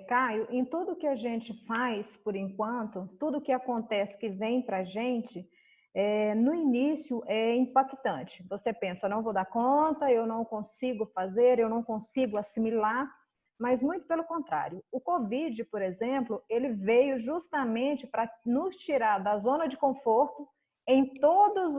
Caio, em tudo que a gente faz, por enquanto, tudo que acontece que vem para a gente, no início é impactante. Você pensa, não vou dar conta, eu não consigo fazer, eu não consigo assimilar, mas muito pelo contrário. O Covid, por exemplo, ele veio justamente para nos tirar da zona de conforto em todos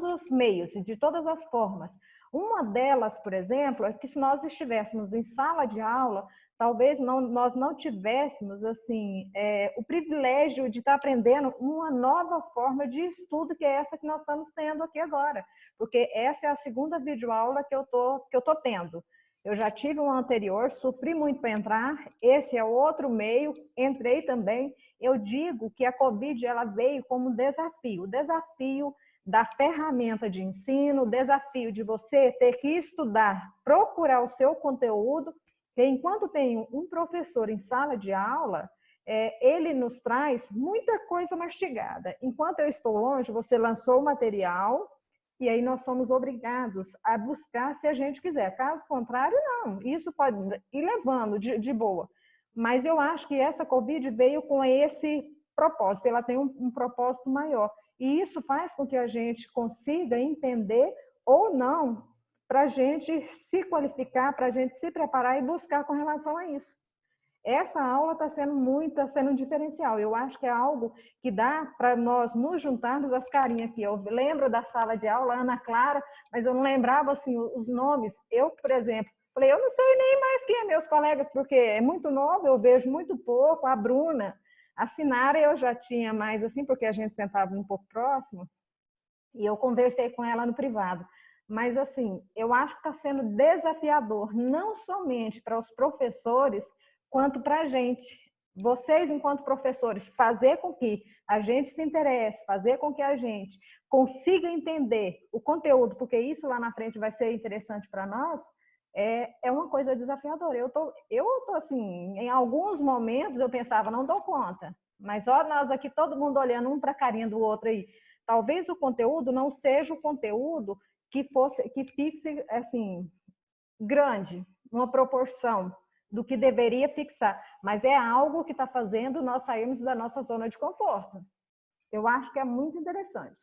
os meios e de todas as formas. Uma delas, por exemplo, é que se nós estivéssemos em sala de aula, talvez nós não tivéssemos assim o privilégio de estar aprendendo uma nova forma de estudo, que é essa que nós estamos tendo aqui agora, porque essa é a segunda videoaula que eu tô tendo. Eu já tive uma anterior, sofri muito para entrar, esse é outro meio, entrei também. Eu digo que a Covid ela veio como o desafio da ferramenta de ensino, o desafio de você ter que estudar, procurar o seu conteúdo, que enquanto tem um professor em sala de aula, ele nos traz muita coisa mastigada. Enquanto eu estou longe, você lançou o material e aí nós somos obrigados a buscar se a gente quiser. Caso contrário, não. Isso pode ir levando de boa. Mas eu acho que essa Covid veio com esse propósito, ela tem um propósito maior. E isso faz com que a gente consiga entender ou não, para a gente se qualificar, para a gente se preparar e buscar com relação a isso. Essa aula está sendo um diferencial. Eu acho que é algo que dá para nós nos juntarmos as carinhas aqui. Eu lembro da sala de aula, Ana Clara, mas eu não lembrava assim os nomes. Eu, por exemplo, falei, eu não sei nem mais quem é meus colegas, porque é muito novo, eu vejo muito pouco. A Bruna, a Sinara eu já tinha mais assim, porque a gente sentava um pouco próximo, e eu conversei com ela no privado. Mas, assim, eu acho que está sendo desafiador, não somente para os professores, quanto para a gente. Vocês, enquanto professores, fazer com que a gente se interesse, fazer com que a gente consiga entender o conteúdo, porque isso lá na frente vai ser interessante para nós, é uma coisa desafiadora. Eu tô assim, em alguns momentos eu pensava, não dou conta, mas ó, nós aqui, todo mundo olhando um para a carinha do outro aí. Talvez o conteúdo não seja o conteúdo que fixe assim grande, uma proporção do que deveria fixar, mas é algo que está fazendo nós sairmos da nossa zona de conforto. Eu acho que é muito interessante.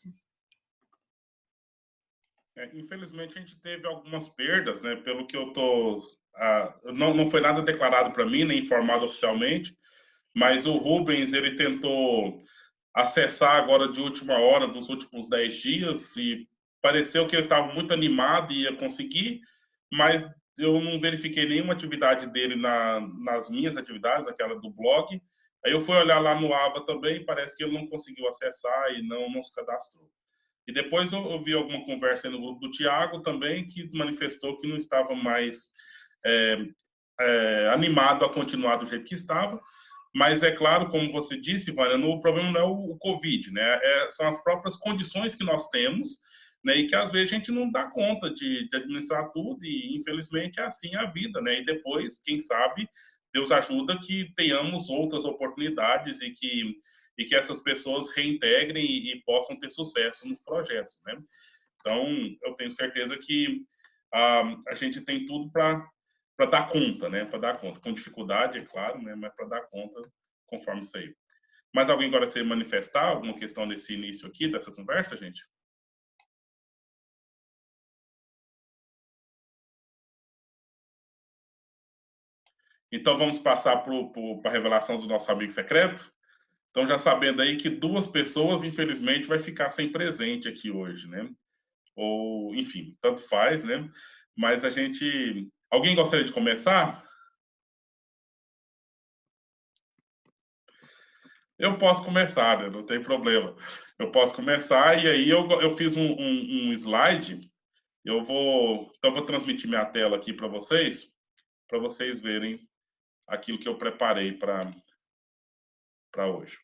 Infelizmente, a gente teve algumas perdas, né? Pelo que eu tô. Não foi nada declarado para mim, nem informado oficialmente, mas o Rubens ele tentou acessar agora de última hora, dos últimos 10 dias, e pareceu que ele estava muito animado e ia conseguir, mas eu não verifiquei nenhuma atividade dele nas minhas atividades, aquela do blog. Aí eu fui olhar lá no AVA também, parece que ele não conseguiu acessar e não se cadastrou. E depois eu vi alguma conversa aí no grupo do Tiago também, que manifestou que não estava mais é, animado a continuar do jeito que estava. Mas é claro, como você disse, Vânia, o problema não é o Covid, né? São as próprias condições que nós temos, né? E que às vezes a gente não dá conta de administrar tudo, e infelizmente é assim a vida, né? E depois, quem sabe, Deus ajuda que tenhamos outras oportunidades e que essas pessoas reintegrem e possam ter sucesso nos projetos, né? Então, eu tenho certeza que a gente tem tudo para dar conta, né? Para dar conta. Com dificuldade, é claro, né? Mas para dar conta conforme isso aí. Mais alguém agora se manifestar? Alguma questão nesse início aqui, dessa conversa, gente? Então, vamos passar para a revelação do nosso amigo secreto? Então, já sabendo aí que duas pessoas, infelizmente, vai ficar sem presente aqui hoje, né? Ou, enfim, tanto faz, né? Mas a gente... Alguém gostaria de começar? Eu posso começar, né? Não tem problema. Eu posso começar e aí eu fiz um slide. Então, vou transmitir minha tela aqui para vocês verem aquilo que eu preparei para hoje.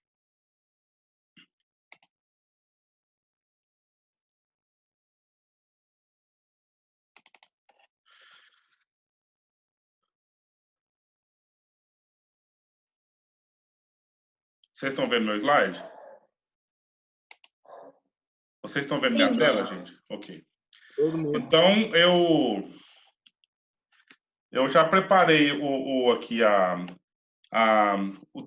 Vocês estão vendo meu slide? Vocês estão vendo minha Sim. tela, gente? Ok. Todo mundo. Então, Eu já preparei aqui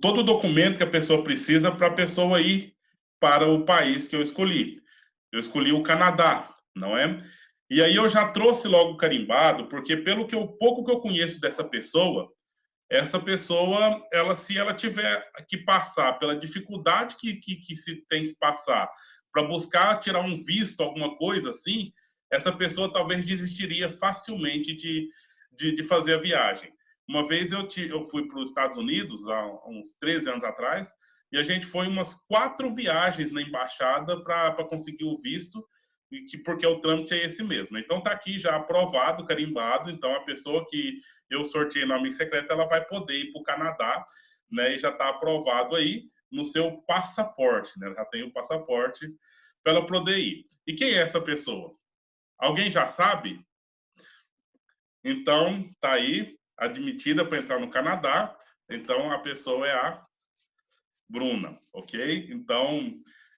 todo o documento que a pessoa precisa para a pessoa ir para o país que eu escolhi. Eu escolhi o Canadá, não é? E aí eu já trouxe logo carimbado, porque pelo pouco que eu conheço dessa pessoa, essa pessoa, se ela tiver que passar pela dificuldade que se tem que passar para buscar tirar um visto, alguma coisa assim, essa pessoa talvez desistiria facilmente de fazer a viagem. Uma vez eu fui para os Estados Unidos, há uns 13 anos atrás, e a gente foi umas 4 viagens na embaixada para conseguir o visto, porque o trâmite é esse mesmo. Então está aqui já aprovado, carimbado, então a pessoa que eu sorteei no Amigo Secreto, ela vai poder ir para o Canadá, né? E já está aprovado aí no seu passaporte, né? Já tem o passaporte para ela poder ir. E quem é essa pessoa? Alguém já sabe? Então, tá aí, admitida para entrar no Canadá. Então, a pessoa é a Bruna, ok? Então,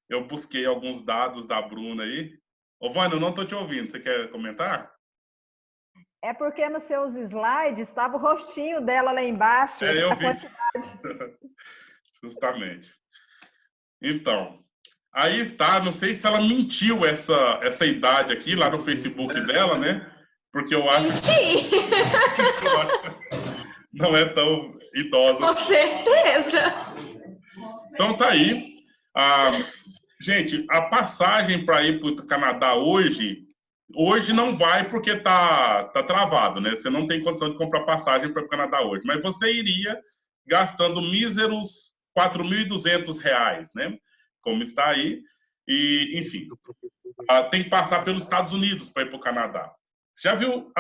eu busquei alguns dados da Bruna aí. Ô, Vânia, eu não estou te ouvindo. Você quer comentar? É porque nos seus slides estava o rostinho dela lá embaixo. Eu vi. Justamente. Então, aí está, não sei se ela mentiu essa idade aqui lá no Facebook dela, né? Porque eu acho Menti! não é tão idosa. Com certeza! Então tá aí. Gente, a passagem para ir para o Canadá hoje não vai porque tá travado, né? Você não tem condição de comprar passagem para o Canadá hoje, mas você iria gastando míseros R$ 4.200, né? Como está aí. E, enfim, tem que passar pelos Estados Unidos para ir para o Canadá. Já viu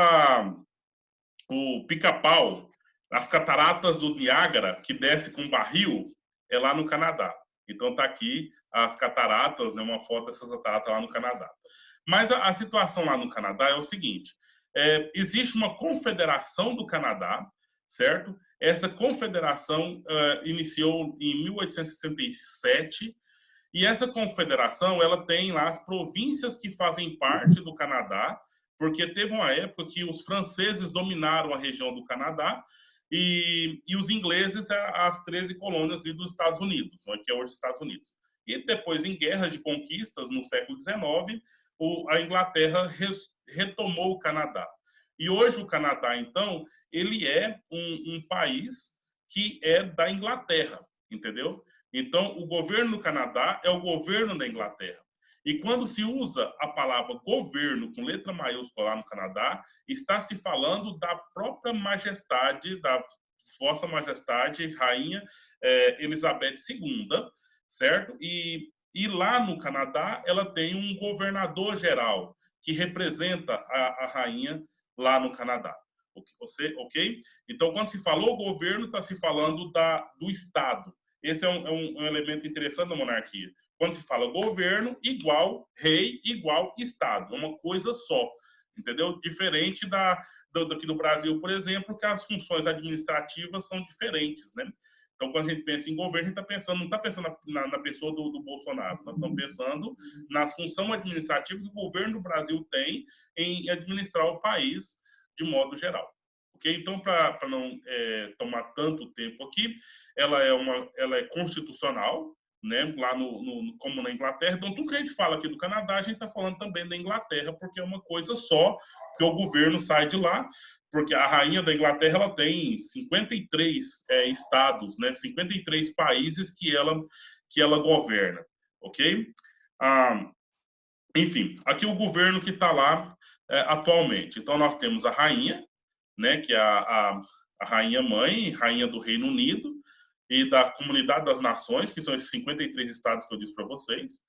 o Pica-Pau, as cataratas do Niágara, que desce com barril? É lá no Canadá. Então está aqui as cataratas, né, uma foto dessas cataratas lá no Canadá. Mas a situação lá no Canadá é o seguinte: existe uma confederação do Canadá, certo? Essa confederação iniciou em 1867 e essa confederação ela tem lá as províncias que fazem parte do Canadá, porque teve uma época que os franceses dominaram a região do Canadá e os ingleses as 13 colônias dos Estados Unidos, que é hoje os Estados Unidos. E depois, em guerras de conquistas, no século XIX, a Inglaterra retomou o Canadá. E hoje o Canadá, então, ele é um país que é da Inglaterra, entendeu? Então, o governo do Canadá é o governo da Inglaterra. E quando se usa a palavra governo com letra maiúscula lá no Canadá, está se falando da própria majestade, da Vossa Majestade, Rainha Elizabeth II, certo? E lá no Canadá, ela tem um governador geral que representa a rainha lá no Canadá. Ok? Então, quando se falou governo, está se falando do Estado. Esse é um elemento interessante da monarquia. Quando se fala governo, igual rei, igual Estado. É uma coisa só, entendeu? Diferente daqui do Brasil, por exemplo, que as funções administrativas são diferentes, né? Então, quando a gente pensa em governo, a gente não está pensando na pessoa do Bolsonaro, nós estamos pensando na função administrativa que o governo do Brasil tem em administrar o país de modo geral. Okay? Então, para não tomar tanto tempo aqui, ela é constitucional, né? Lá como na Inglaterra. Então, tudo que a gente fala aqui do Canadá, a gente está falando também da Inglaterra, porque é uma coisa só, que o governo sai de lá, porque a rainha da Inglaterra ela tem 53 estados, né? 53 países que ela governa, ok? Enfim, aqui o governo que está lá atualmente. Então, nós temos a rainha, né? Que é a rainha mãe, rainha do Reino Unido e da Comunidade das Nações, que são esses 53 estados que eu disse para vocês.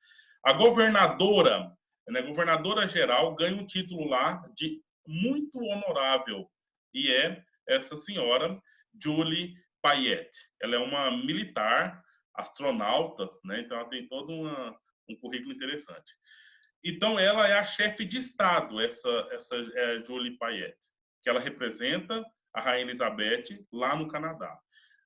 A governadora, né? Governadora geral, ganha um título lá de muito honorável, e é essa senhora Julie Payette. Ela é uma militar, astronauta, né? Então ela tem todo um currículo interessante. Então ela é a chefe de Estado, essa Julie Payette, que ela representa a Rainha Elizabeth lá no Canadá.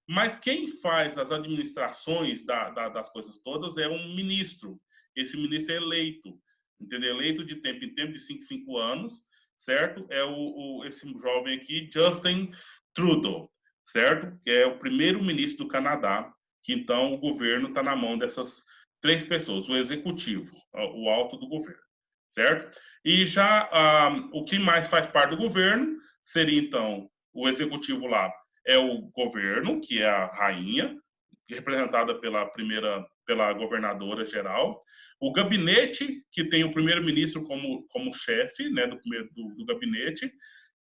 Mas quem faz as administrações das coisas todas é um ministro. Esse ministro é eleito, entendeu? Eleito de tempo em tempo, de 5 em 5 anos, certo? É esse jovem aqui, Justin Trudeau, certo? Que é o primeiro-ministro do Canadá, que então o governo está na mão dessas 3 pessoas, o executivo, o alto do governo, certo? E já o que mais faz parte do governo seria então o executivo lá é o governo, que é a rainha, representada pela governadora geral, o gabinete, que tem o primeiro-ministro como chefe, né, do gabinete,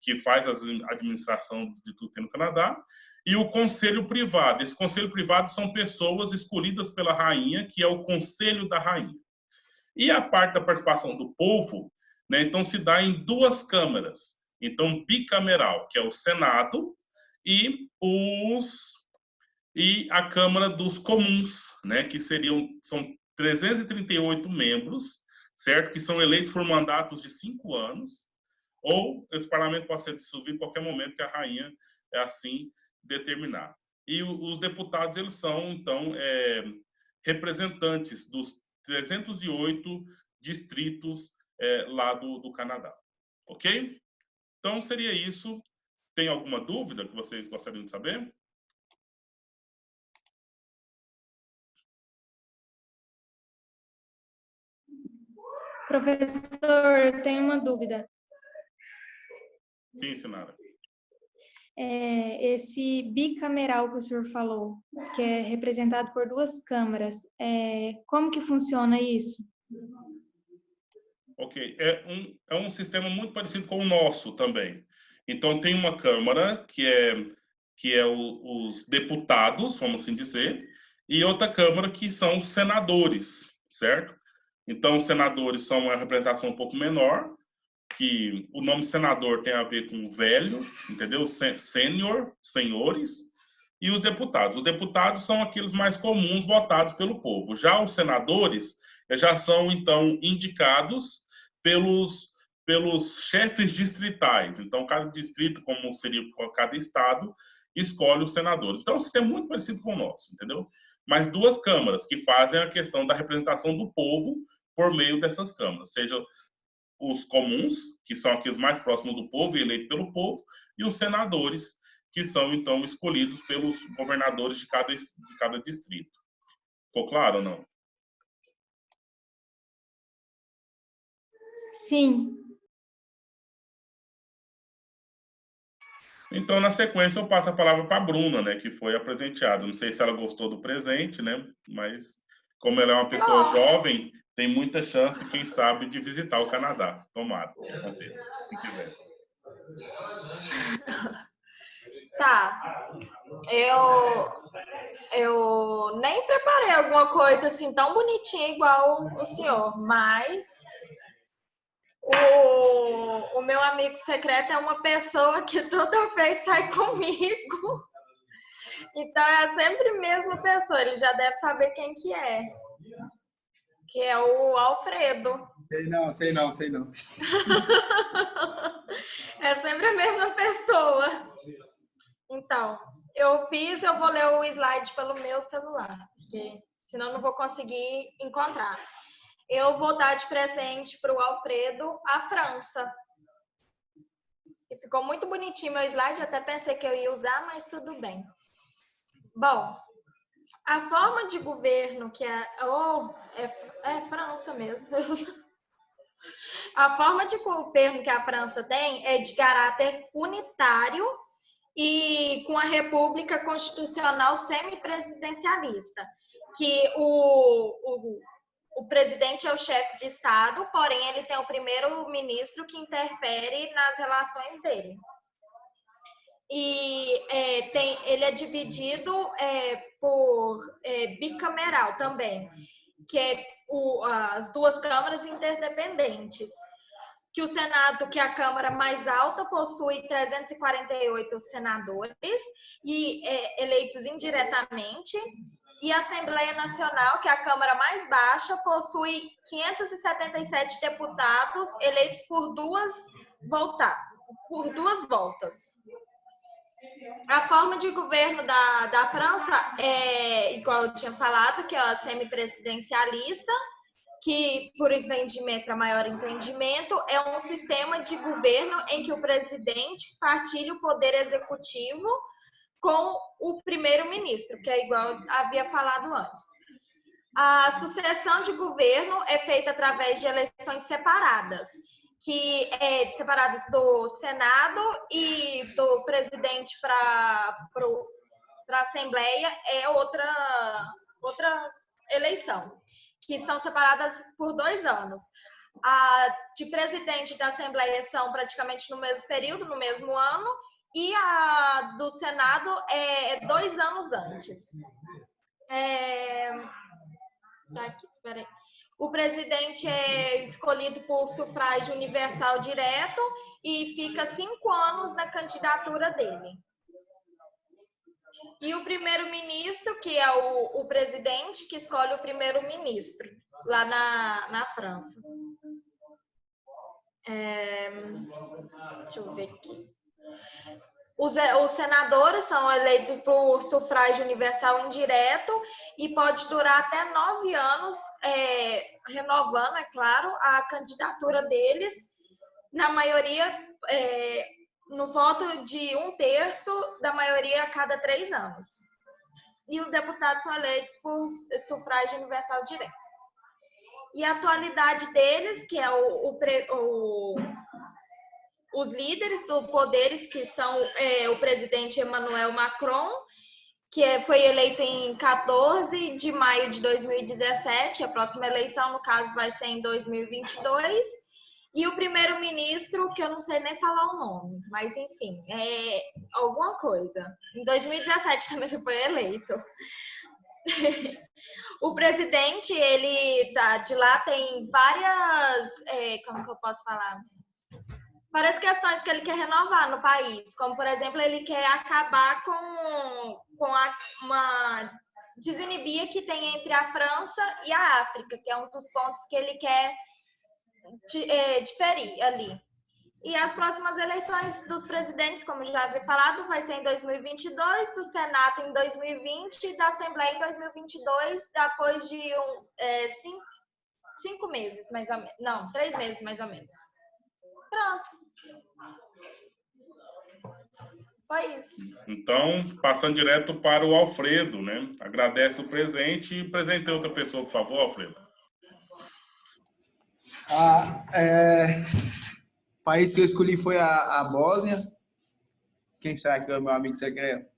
que faz a administração de tudo que tem no Canadá, e o conselho privado. Esse conselho privado são pessoas escolhidas pela rainha, que é o conselho da rainha. E a parte da participação do povo, né, então se dá em 2 câmaras. Então, bicameral, que é o Senado, e a Câmara dos Comuns, né, que são 338 membros, certo? Que são eleitos por mandatos de 5 anos, ou esse parlamento pode ser dissolvido em qualquer momento que a rainha assim determinar. E os deputados, eles são, então, representantes dos 308 distritos lá do Canadá. Ok? Então, seria isso. Tem alguma dúvida que vocês gostariam de saber? Professor, tenho uma dúvida. Sim, Sinara. Esse bicameral que o senhor falou, que é representado por 2 câmaras, como que funciona isso? Ok, é um sistema muito parecido com o nosso também. Então, tem uma Câmara, que é os deputados, vamos assim dizer, e outra Câmara, que são os senadores, certo? Então, os senadores são uma representação um pouco menor, que o nome senador tem a ver com velho, entendeu? Sênior, senhores, e os deputados. Os deputados são aqueles mais comuns votados pelo povo. Já os senadores já são, então, indicados pelos chefes distritais. Então, cada distrito, como seria cada estado, escolhe os senadores. Então, é um sistema muito parecido com o nosso, entendeu? Mas 2 câmaras que fazem a questão da representação do povo por meio dessas câmaras, seja os comuns, que são aqueles mais próximos do povo e eleitos pelo povo, e os senadores, que são, então, escolhidos pelos governadores de cada distrito. Ficou claro ou não? Sim. Então, na sequência, eu passo a palavra para a Bruna, né, que foi a presenteada. Não sei se ela gostou do presente, né, mas como ela é uma pessoa jovem, tem muita chance, quem sabe, de visitar o Canadá. Tomara que aconteça, se quiser. Tá. Eu nem preparei alguma coisa assim tão bonitinha igual o senhor, mas o meu amigo secreto é uma pessoa que toda vez sai comigo. Então é sempre a mesma pessoa, ele já deve saber quem que é o Alfredo. Sei não. É sempre a mesma pessoa. Então, eu vou ler o slide pelo meu celular, porque senão não vou conseguir encontrar. Eu vou dar de presente para o Alfredo a França. E ficou muito bonitinho meu slide, até pensei que eu ia usar, mas tudo bem. Bom, a forma de governo que é França mesmo. A forma de governo que a França tem é de caráter unitário e com a república constitucional semipresidencialista, que o presidente é o chefe de Estado, porém ele tem o primeiro-ministro que interfere nas relações dele. E ele é dividido por bicameral também, que é as 2 câmaras interdependentes. Que o Senado, que é a Câmara mais alta, possui 348 senadores e eleitos indiretamente, e a Assembleia Nacional, que é a Câmara mais baixa, possui 577 deputados eleitos por 2 voltas. A forma de governo da França é, igual eu tinha falado, que é a semipresidencialista, que, por entendimento, para maior entendimento, é um sistema de governo em que o presidente partilha o poder executivo com o primeiro-ministro, que é igual havia falado antes. A sucessão de governo é feita através de eleições separadas, separadas do Senado e do presidente para a Assembleia é outra eleição, que são separadas por 2 anos. A de presidente da Assembleia são praticamente no mesmo período, no mesmo ano, e a do Senado é 2 anos antes. Aqui, espera aí. O presidente é escolhido por sufrágio universal direto e fica 5 anos na candidatura dele. E o primeiro-ministro, que é o presidente, que escolhe o primeiro-ministro, lá na França. Deixa eu ver aqui. Os senadores são eleitos por sufrágio universal indireto e pode durar até 9 anos, renovando, é claro, a candidatura deles, na maioria, no voto de 1/3 da maioria a cada 3 anos. E os deputados são eleitos por sufrágio universal direto. E a atualidade deles, que é os líderes do poderes, que são o presidente Emmanuel Macron, que foi eleito em 14 de maio de 2017, a próxima eleição, no caso, vai ser em 2022, e o primeiro-ministro, que eu não sei nem falar o nome, mas enfim, é alguma coisa. Em 2017 também ele foi eleito. O presidente, ele de lá tem várias, como que eu posso falar? Várias questões que ele quer renovar no país, como, por exemplo, ele quer acabar com uma desinibia que tem entre a França e a África, que é um dos pontos que ele quer diferir ali. E as próximas eleições dos presidentes, como já havia falado, vai ser em 2022, do Senado em 2020 e da Assembleia em 2022, depois de 5 meses, mais ou menos. Não, 3 meses, mais ou menos. Pronto. Foi isso. Então, passando direto para o Alfredo, né? Agradece o presente e presente outra pessoa, por favor, Alfredo. O país que eu escolhi foi a Bósnia. Quem será que é o meu amigo secreto?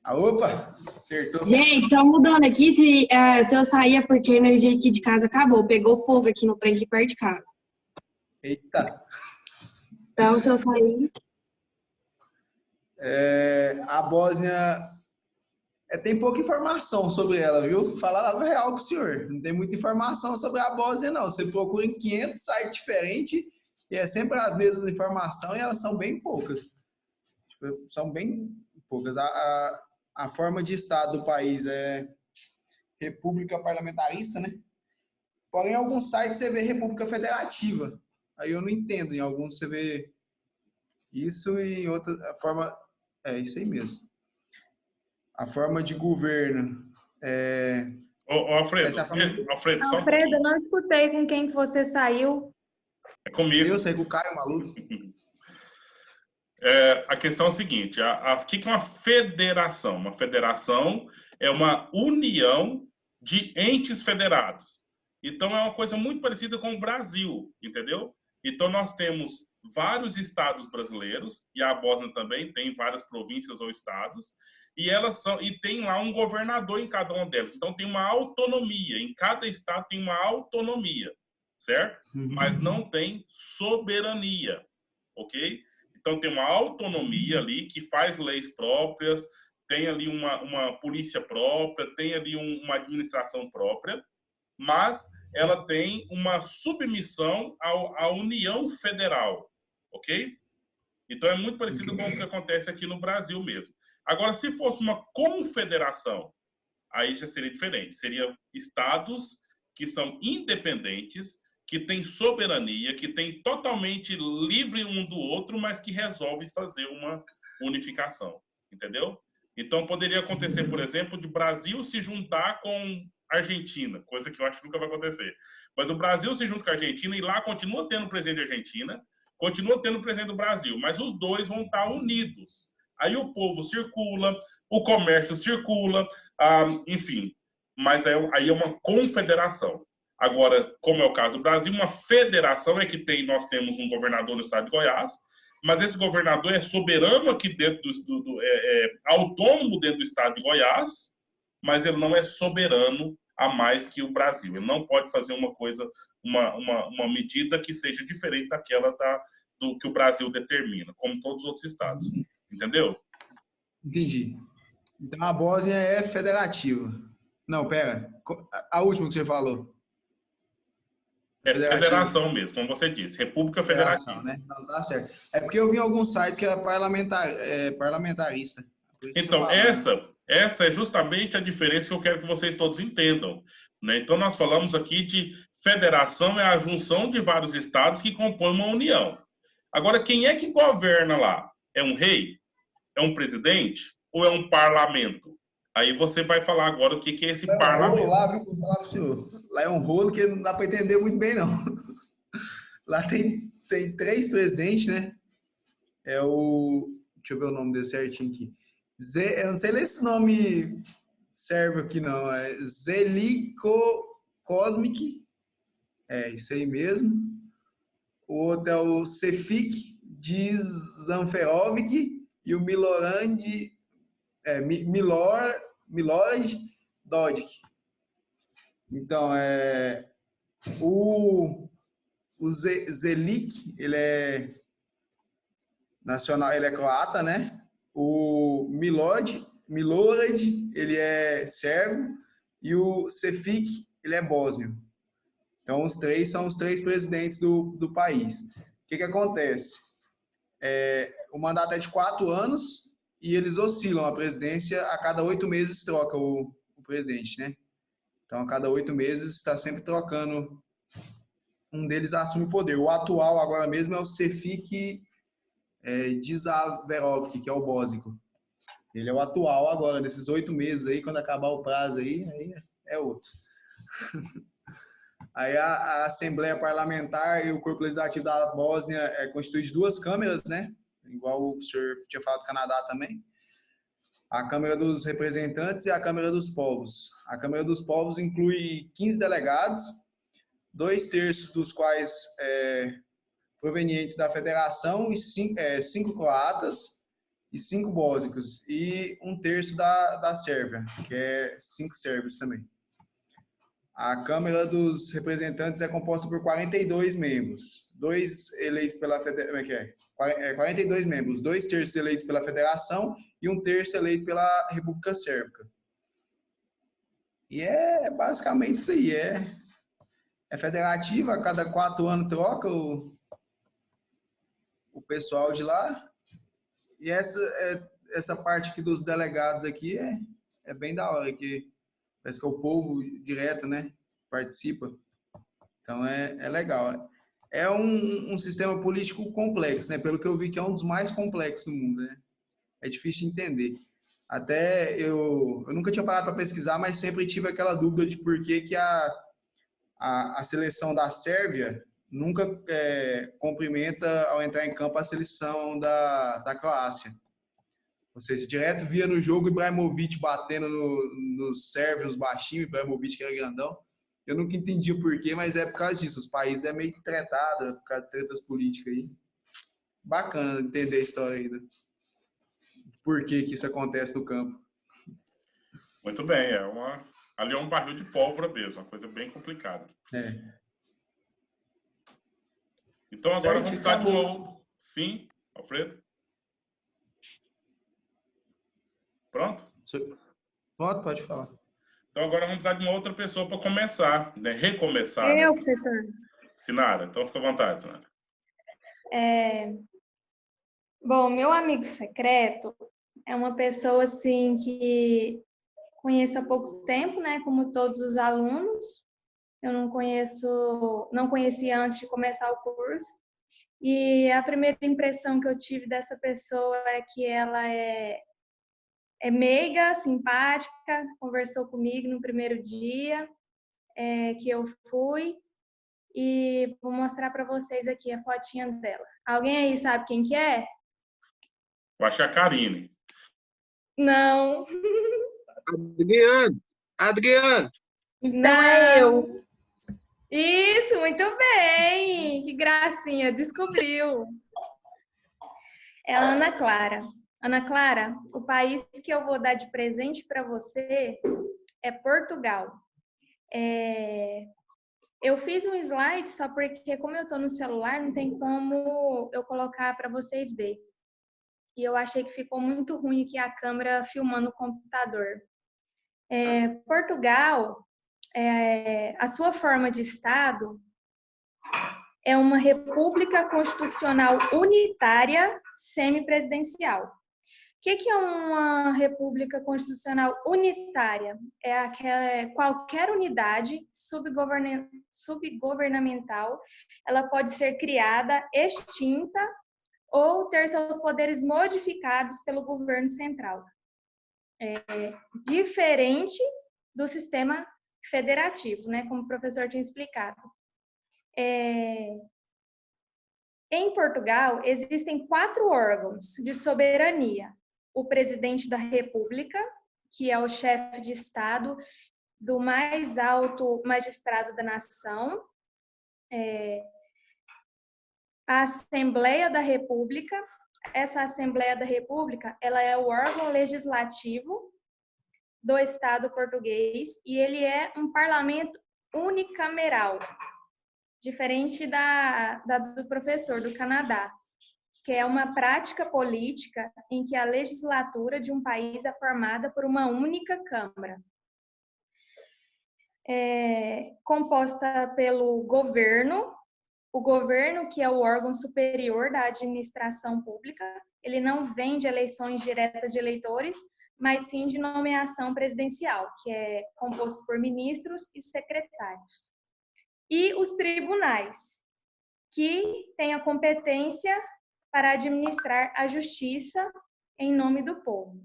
Opa! Acertou. Gente, só mudando aqui, se eu sair é porque a energia aqui de casa acabou. Pegou fogo aqui no trem aqui perto de casa. Eita! Então, se eu sair... A Bósnia tem pouca informação sobre ela, viu? Falar real pro senhor. Não tem muita informação sobre a Bósnia, não. Você procura em 500 sites diferentes e é sempre as mesmas informações e elas são bem poucas. São bem poucas. A forma de Estado do país é república parlamentarista, né? Porém, em alguns sites você vê república federativa. Aí eu não entendo. Em alguns você vê isso e em outra forma... É isso aí mesmo. A forma de governo Alfredo, Alfredo, eu não escutei com quem que você saiu. É comigo. Eu saí com o Caio Maluco. A questão é a seguinte, o que é uma federação? Uma federação é uma união de entes federados. Então, é uma coisa muito parecida com o Brasil, entendeu? Então, nós temos vários estados brasileiros, e a Bósnia também tem várias províncias ou estados, e tem lá um governador em cada uma delas. Então, tem uma autonomia. Em cada estado tem uma autonomia, certo? Mas não tem soberania, ok? Então, tem uma autonomia ali que faz leis próprias, tem ali uma polícia própria, tem ali uma administração própria, mas ela tem uma submissão à União Federal, ok? Então, é muito parecido com o que acontece aqui no Brasil mesmo. Agora, se fosse uma confederação, aí já seria diferente. Seriam estados que são independentes, que têm soberania, que têm totalmente livre um do outro, mas que resolvem fazer uma unificação, entendeu? Então, poderia acontecer, por exemplo, de Brasil se juntar com Argentina, coisa que eu acho que nunca vai acontecer. Mas o Brasil se junta com a Argentina e lá continua tendo o presidente da Argentina, continua tendo o presidente do Brasil, mas os dois vão estar unidos. Aí o povo circula, o comércio circula, enfim. Mas aí é uma confederação. Agora, como é o caso do Brasil, uma federação é que nós temos um governador no estado de Goiás, mas esse governador é soberano aqui dentro autônomo dentro do estado de Goiás, mas ele não é soberano a mais que o Brasil. Ele não pode fazer uma coisa, uma medida que seja diferente daquela do que o Brasil determina, como todos os outros estados. Entendeu? Entendi. Então a Bósnia é federativa. Não, pera. A última que você falou. É federação mesmo, como você disse. República Federativa. Né? Não, tá certo. É porque eu vi em alguns sites que era parlamentarista. Então, essa é justamente a diferença que eu quero que vocês todos entendam. Né? Então, nós falamos aqui de federação é a junção de vários estados que compõem uma união. Agora, quem é que governa lá? É um rei? É um presidente? Ou é um parlamento? Aí você vai falar agora o que é esse parlamento. Vou falar pro senhor. Lá é um rolo que não dá para entender muito bem, não. Lá tem 3 presidentes, né? Deixa eu ver o nome dele certinho aqui. Eu não sei ler esse nome sérvio aqui, não. É Zeliko Cosmic. É, isso aí mesmo. O outro é o Sefik Dzanferovic e o Milorad Dodik. Então, o Zelik, ele é nacional, ele é croata, né? O Milorad, ele é sérvio e o Sefik, ele é bósnio. Então, os 3 são os 3 presidentes do país. O que acontece? O mandato é de 4 anos e eles oscilam. A presidência, a cada 8 meses troca o presidente, né? Então, a cada 8 meses está sempre trocando. Um deles assume o poder. O atual agora mesmo é o Sefik Dzanferovic, que é o bósnico. Ele é o atual agora, nesses 8 meses aí, quando acabar o prazo aí é outro. Aí a Assembleia Parlamentar e o Corpo Legislativo da Bósnia é constituído de 2 câmeras, né? Igual o senhor tinha falado do Canadá também. A Câmara dos Representantes e a Câmara dos Povos. A Câmara dos Povos inclui 15 delegados, 2/3 dos quais provenientes da Federação, e 5 croatas e 5 bósnicos, e 1/3 da Sérvia, que é 5 sérvios também. A Câmara dos Representantes é composta por 42 membros, 2 eleitos pela Federação, 42 membros, 2/3 eleitos pela Federação e 1/3 eleito pela República Sérvica. E é basicamente isso aí, é federativa, a cada 4 anos troca o pessoal de lá. E essa parte aqui dos delegados aqui é bem da hora, que parece que é o povo direto, né? Participa. Então é legal. É um sistema político complexo, né? Pelo que eu vi, que é um dos mais complexos do mundo, né? É difícil de entender. Até eu nunca tinha parado para pesquisar, mas sempre tive aquela dúvida de por que a seleção da Sérvia nunca cumprimenta ao entrar em campo a seleção da Croácia. Ou seja, direto via no jogo Ibrahimovic batendo nos sérvios baixinhos, Ibrahimovic que era grandão. Eu nunca entendi o porquê, mas é por causa disso. Os países é meio tretado, por causa de tretas políticas aí. Bacana entender a história ainda. Por que isso acontece no campo. Muito bem, ali é um barril de pólvora mesmo, uma coisa bem complicada. Então agora vamos dar de novo. Sim, Alfredo? Pronto? Pronto, pode falar. Então agora vamos dar de uma outra pessoa para começar, né? Recomeçar. Eu, né? professor. Sinara, então fica à vontade, Sinara. Bom, meu amigo secreto é uma pessoa assim que conheço há pouco tempo, né? Como todos os alunos. Eu não conhecia antes de começar o curso. E a primeira impressão que eu tive dessa pessoa é que ela é é meiga, simpática, conversou comigo no primeiro dia que eu fui. E vou mostrar para vocês aqui a fotinha dela. Alguém aí sabe quem que é? Eu acho que é a Karine. Não. Adriano! Adriano! Então é eu. Isso, muito bem! Que gracinha, descobriu. É a Ana Clara. Ana Clara, o país que eu vou dar de presente para você é Portugal. Eu fiz um slide só porque, como eu estou no celular, não tem como eu colocar para vocês verem. E eu achei que ficou muito ruim aqui a câmera filmando o computador. Portugal, a sua forma de Estado é uma república constitucional unitária semipresidencial. O que é uma república constitucional unitária? Qualquer unidade subgovernamental, ela pode ser criada, extinta ou ter seus poderes modificados pelo governo central. Diferente do sistema federativo, né, como o professor tinha explicado. Em Portugal, existem 4 órgãos de soberania. O presidente da República, que é o chefe de Estado do mais alto magistrado da nação, a Assembleia da República. Essa Assembleia da República, ela é o órgão legislativo do Estado português e ele é um parlamento unicameral, diferente do professor do Canadá, que é uma prática política em que a legislatura de um país é formada por uma única Câmara. Composta pelo governo, o governo, que é o órgão superior da administração pública, ele não vem de eleições diretas de eleitores, mas sim de nomeação presidencial, que é composto por ministros e secretários. E os tribunais, que têm a competência para administrar a justiça em nome do povo.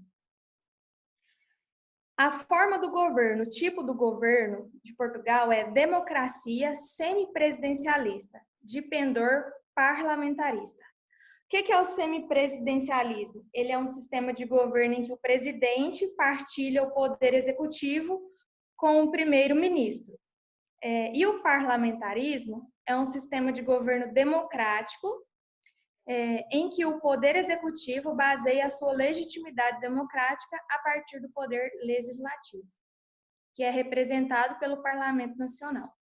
A forma do governo, o tipo do governo de Portugal é democracia semipresidencialista, de pendor parlamentarista. O que é o semipresidencialismo? Ele é um sistema de governo em que o presidente partilha o poder executivo com o primeiro-ministro. E o parlamentarismo é um sistema de governo democrático em que o poder executivo baseia a sua legitimidade democrática a partir do poder legislativo, que é representado pelo Parlamento Nacional.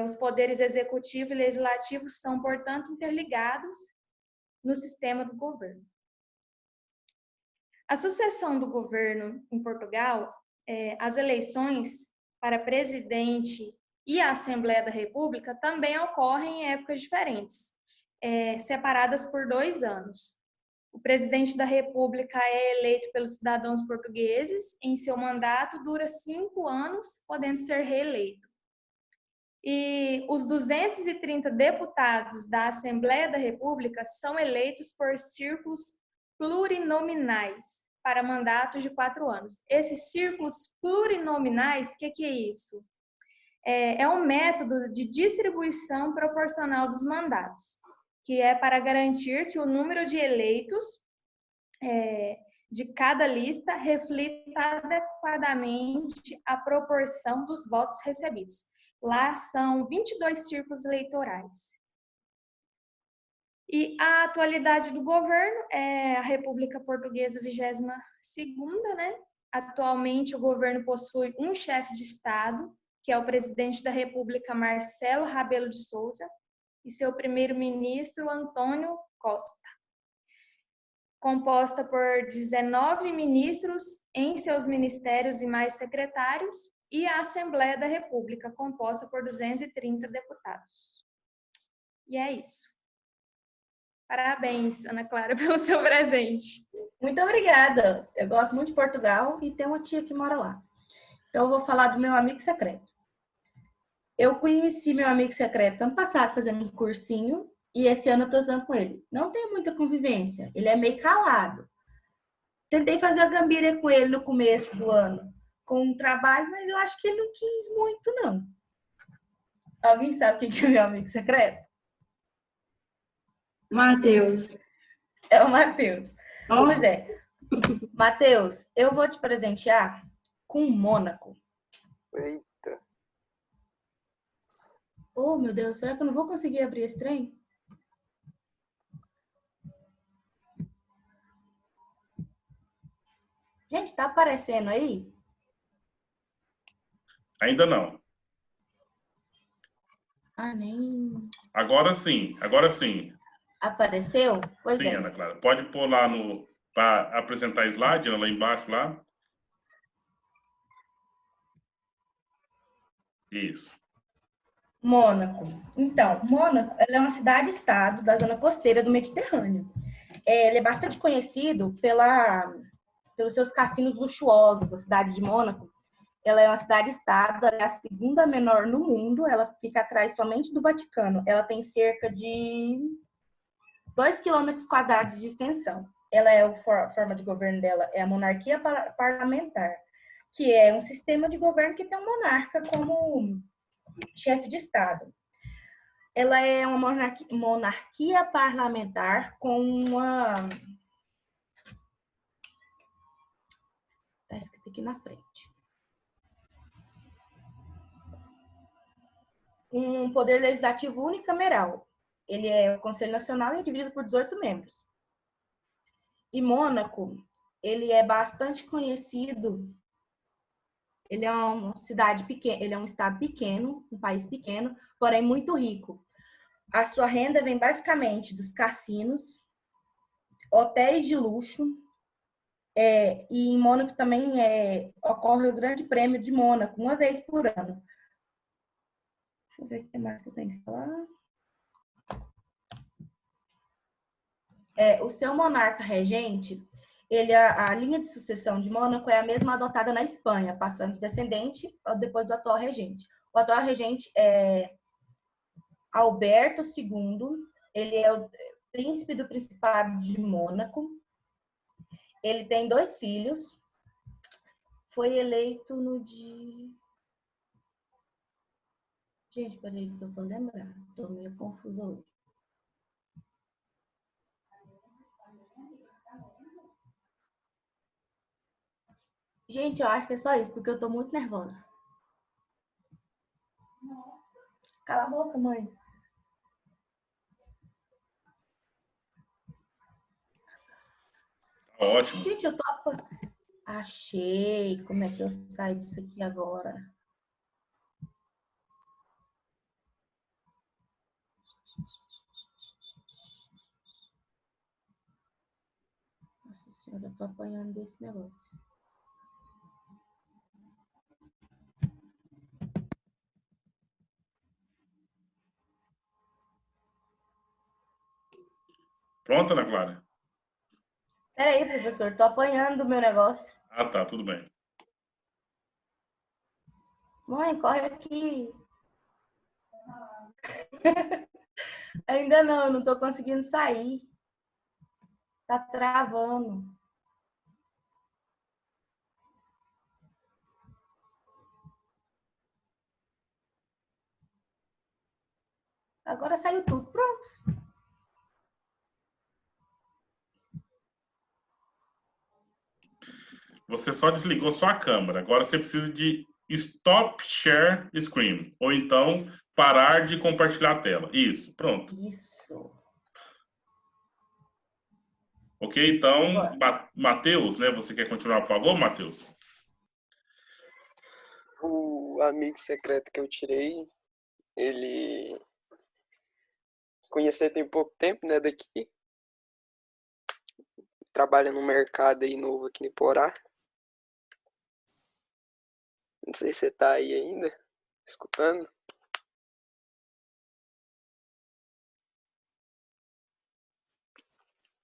Os poderes executivo e legislativo são, portanto, interligados no sistema do governo. A sucessão do governo em Portugal, as eleições para presidente e a Assembleia da República também ocorrem em épocas diferentes, separadas por 2 anos. O presidente da República é eleito pelos cidadãos portugueses, em seu mandato dura 5 anos, podendo ser reeleito. E os 230 deputados da Assembleia da República são eleitos por círculos plurinominais para mandatos de 4 anos. Esses círculos plurinominais, o que é isso? É um método de distribuição proporcional dos mandatos, que é para garantir que o número de eleitos de cada lista reflita adequadamente a proporção dos votos recebidos. Lá são 22 círculos eleitorais. E a atualidade do governo é a República Portuguesa 22ª, né? Atualmente o governo possui um chefe de Estado, que é o presidente da República, Marcelo Rebelo de Sousa, e seu primeiro-ministro, António Costa. Composta por 19 ministros em seus ministérios e mais secretários, e a Assembleia da República, composta por 230 deputados. E é isso. Parabéns, Ana Clara, pelo seu presente. Muito obrigada. Eu gosto muito de Portugal e tenho uma tia que mora lá. Então, eu vou falar do meu amigo secreto. Eu conheci meu amigo secreto ano passado fazendo um cursinho e esse ano eu estou usando com ele. Não tem muita convivência, ele é meio calado. Tentei fazer a gambira com ele no começo do ano, com um trabalho, mas eu acho que ele não quis muito, não. Alguém sabe quem que é meu amigo secreto? Matheus. É o Matheus. Ó, Pois é. Matheus, eu vou te presentear com um Mônaco. Eita. Oh, meu Deus, será que eu não vou conseguir abrir esse trem? Gente, tá aparecendo aí? Ainda não. Ah, nem... Agora sim, agora sim. Apareceu? Pois Sim, é. Ana Clara. Pode pôr lá para apresentar slide, lá embaixo, lá. Isso. Mônaco. Então, Mônaco, ela é uma cidade-estado da zona costeira do Mediterrâneo. Ele é bastante conhecido pelos seus cassinos luxuosos. A cidade de Mônaco, ela é uma cidade-estado, ela é a segunda menor no mundo, ela fica atrás somente do Vaticano. Ela tem cerca de 2 quilômetros quadrados de extensão. Ela é a forma de governo dela é a monarquia parlamentar, que é um sistema de governo que tem um monarca como chefe de Estado. Ela é uma monarquia parlamentar com uma... Está escrito aqui na frente. Um poder legislativo unicameral. Ele é o Conselho Nacional e é dividido por 18 membros. E Mônaco, ele é bastante conhecido. Ele é uma cidade pequena, ele é um estado pequeno, um país pequeno, porém muito rico. A sua renda vem basicamente dos cassinos, hotéis de luxo, e em Mônaco também ocorre o Grande Prêmio de Mônaco, uma vez por ano. Deixa eu ver o que mais que eu tenho que falar. O seu monarca regente, a linha de sucessão de Mônaco é a mesma adotada na Espanha, passando de descendente depois do atual regente. O atual regente é Alberto II, ele é o príncipe do Principado de Mônaco. Ele tem 2 filhos. Foi eleito no dia... Gente, peraí que eu vou lembrar. Tô meio confusa hoje. Gente, eu acho que é só isso, porque eu tô muito nervosa. Cala a boca, mãe. Ótimo. Gente, eu tô... Achei. Como é que eu saio disso aqui agora? Nossa senhora, eu tô apanhando desse negócio. Pronto, Ana Clara? Peraí, professor, tô apanhando do meu negócio. Ah, tá, tudo bem. Mãe, corre aqui. Ainda não tô conseguindo sair. Tá travando. Agora saiu tudo. Pronto. Você só desligou sua câmera. Agora você precisa de Stop Share Screen. Ou então, parar de compartilhar a tela. Isso, pronto. Isso. Ok? Então, Agora. Matheus, né? Você quer continuar, por favor, Matheus? O amigo secreto que eu tirei, ele conheci tem pouco tempo, né, daqui. Trabalha no mercado aí novo aqui em Porá. Não sei se você tá aí ainda, escutando.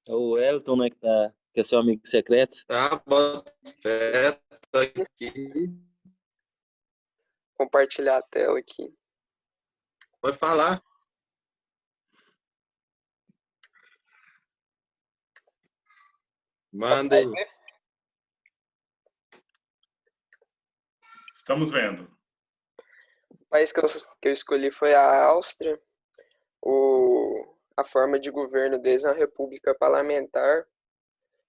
É o Elton, né, que é seu amigo secreto. Tá, bota fé, tô aqui. Compartilhar a tela aqui. Pode falar. Manda aí. Estamos vendo. O país que eu escolhi foi a Áustria. A forma de governo deles é uma república parlamentar,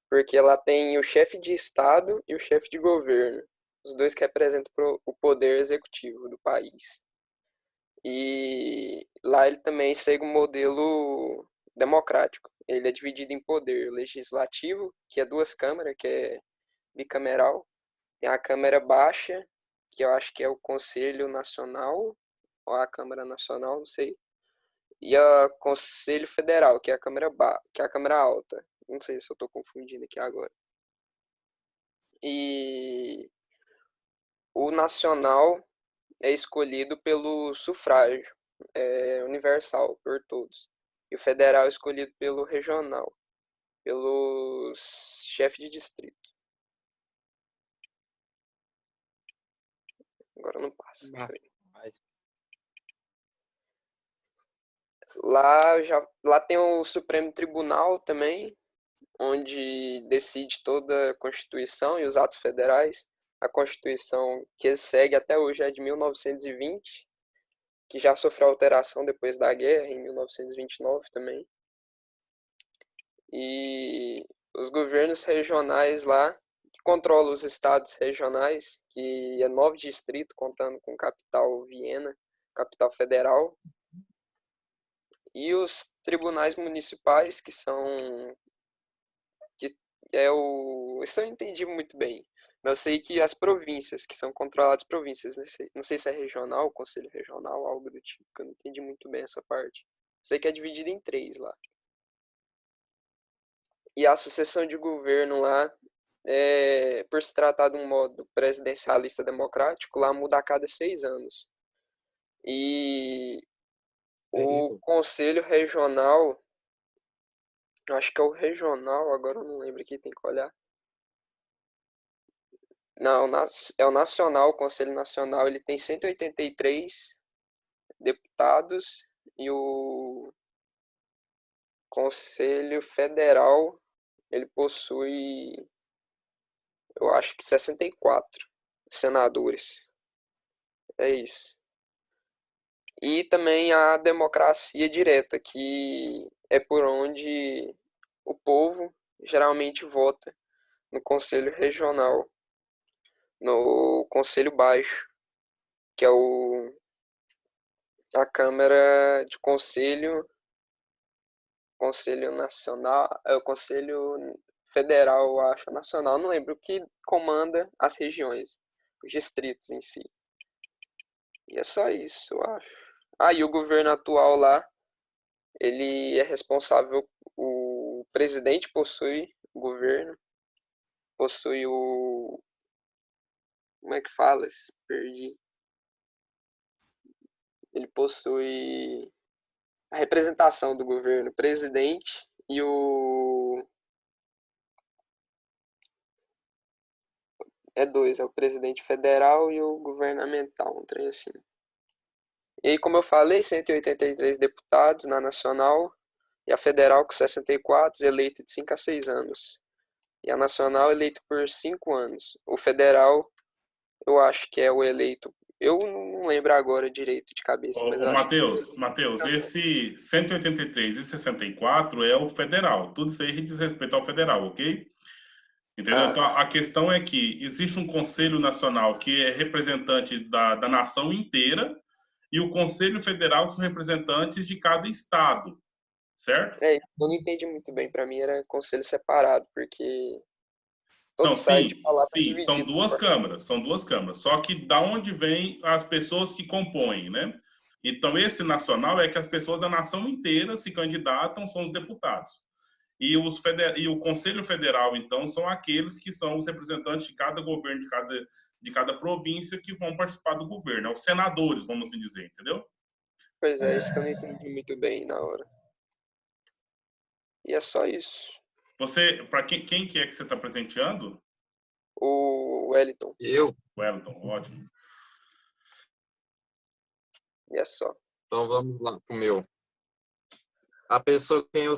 porque ela tem o chefe de Estado e o chefe de governo, os dois que representam o poder executivo do país. E lá ele também segue um modelo democrático. Ele é dividido em poder legislativo, que é 2 câmaras, que é bicameral. Tem a Câmara Baixa, que eu acho que é o Conselho Nacional, ou a Câmara Nacional, não sei. E o Conselho Federal, que é a que é a Câmara Alta. Não sei se eu estou confundindo aqui agora. E o nacional é escolhido pelo sufrágio universal, por todos. E o federal é escolhido pelo regional, pelos chefes de distrito. Agora não passa. Lá tem o Supremo Tribunal também, onde decide toda a Constituição e os atos federais. A Constituição que segue até hoje é de 1920, que já sofreu alteração depois da guerra, em 1929 também. E os governos regionais lá, que controlam os estados regionais, que é 9 distritos, contando com capital Viena, capital federal. E os tribunais municipais, que são... Isso eu não entendi muito bem. Mas eu sei que as províncias, que são controladas províncias, não sei se é regional, conselho regional, algo do tipo, que eu não entendi muito bem essa parte. Sei que é dividido em 3 lá. E a sucessão de governo lá, por se tratar de um modo presidencialista democrático, lá muda a cada 6 anos. E o conselho regional, acho que é o regional, agora eu não lembro aqui, tem que olhar. Não, é o nacional, o Conselho Nacional, ele tem 183 deputados e o Conselho Federal, ele possui, eu acho que 64 senadores. É isso. E também a democracia direta, que é por onde o povo geralmente vota no Conselho Regional, no Conselho Baixo, que é a Câmara de Conselho Nacional, o Conselho Federal, eu acho, nacional, não lembro, que comanda as regiões, os distritos em si. E é só isso, eu acho. E o governo atual lá, ele é responsável, o presidente possui o governo, possui como é que fala? Perdi. Ele possui a representação do governo, o presidente e é 2, é o presidente federal e o governamental, um trem assim. E aí, como eu falei, 183 deputados na nacional e a federal com 64, eleito de 5 a 6 anos. E a nacional eleito por 5 anos. O federal, eu acho que é o eleito, eu não lembro agora direito de cabeça. Mas Matheus, esse 183 e 64 é o federal. Tudo isso aí diz respeito ao federal, ok? Entendeu? Então, a questão é que existe um Conselho Nacional que é representante da nação inteira e o Conselho Federal que são representantes de cada estado, certo? Eu não entendi muito bem. Para mim era conselho separado, porque todo site falava dividido. São 2 câmaras, Só que da onde vêm as pessoas que compõem, né? Então, esse nacional é que as pessoas da nação inteira se candidatam, são os deputados. E o Conselho Federal, então, são aqueles que são os representantes de cada governo, de cada província que vão participar do governo. É os senadores, vamos assim dizer, entendeu? Pois é, isso que eu não entendi muito bem na hora. E é só isso. Para quem que é que você está presenteando? O Wellington. Eu? Wellington, ótimo. E é só. Então vamos lá pro meu. A pessoa com quem eu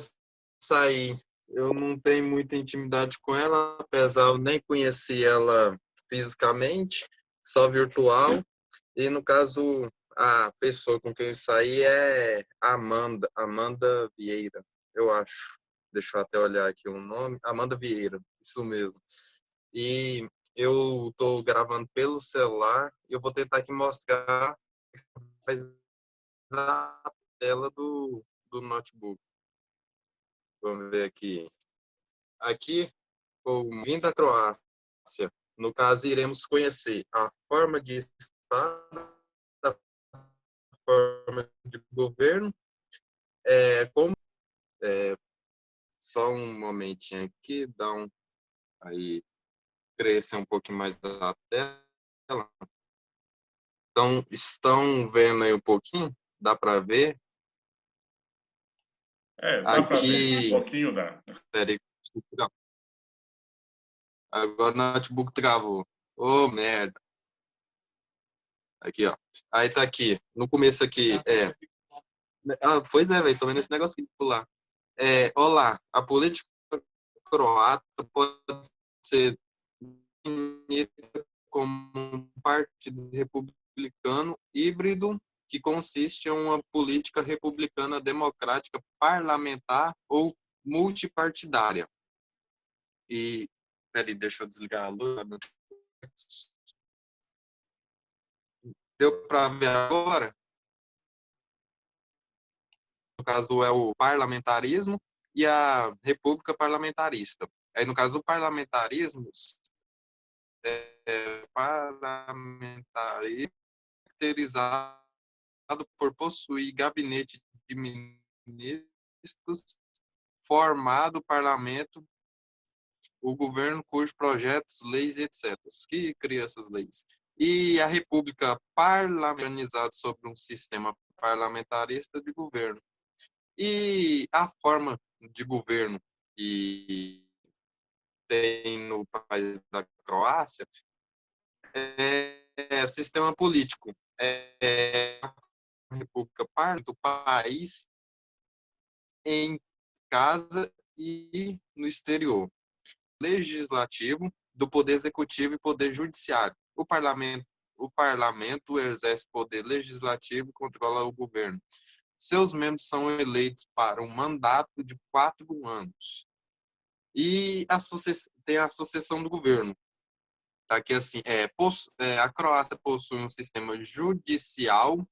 saí, eu não tenho muita intimidade com ela, apesar de eu nem conhecer ela fisicamente, só virtual. E no caso, a pessoa com quem eu saí é Amanda Vieira, eu acho. Deixa eu até olhar aqui o nome. Amanda Vieira, isso mesmo. E eu estou gravando pelo celular e eu vou tentar aqui mostrar a tela do notebook. Vamos ver aqui. Aqui, vindo da Croácia, no caso, iremos conhecer a forma de Estado, a forma de governo, como... só um momentinho aqui, aí, crescer um pouquinho mais a tela. Então, estão vendo aí um pouquinho? Dá para ver? Dá para ver. Um Aqui, pouquinho dá. peraí, agora o notebook travou. Ô, merda. Aqui, ó. Aí tá aqui. No começo aqui, pois é, velho. Tô vendo esse negócio aqui pular. Olá, a política croata pode ser definida como um partido republicano híbrido que consiste em uma política republicana democrática parlamentar ou multipartidária. E, peraí, deixa eu desligar a luz. Deu para ver agora? No caso, é o parlamentarismo e a república parlamentarista. Aí, no caso, o parlamentarismo parlamentarismo caracterizado por possuir gabinete de ministros, formado o parlamento, o governo, cujos projetos, leis, etc., que cria essas leis. E a república parlamentarizada sobre um sistema parlamentarista de governo. E a forma de governo que tem no país da Croácia é o sistema político. A república parlamentar do país em casa e no exterior. Legislativo, do poder executivo e poder judiciário. O parlamento exerce poder legislativo e controla o governo. Seus membros são eleitos para um mandato de 4 anos. E tem a sucessão do governo. Aqui assim, a Croácia possui um sistema judicial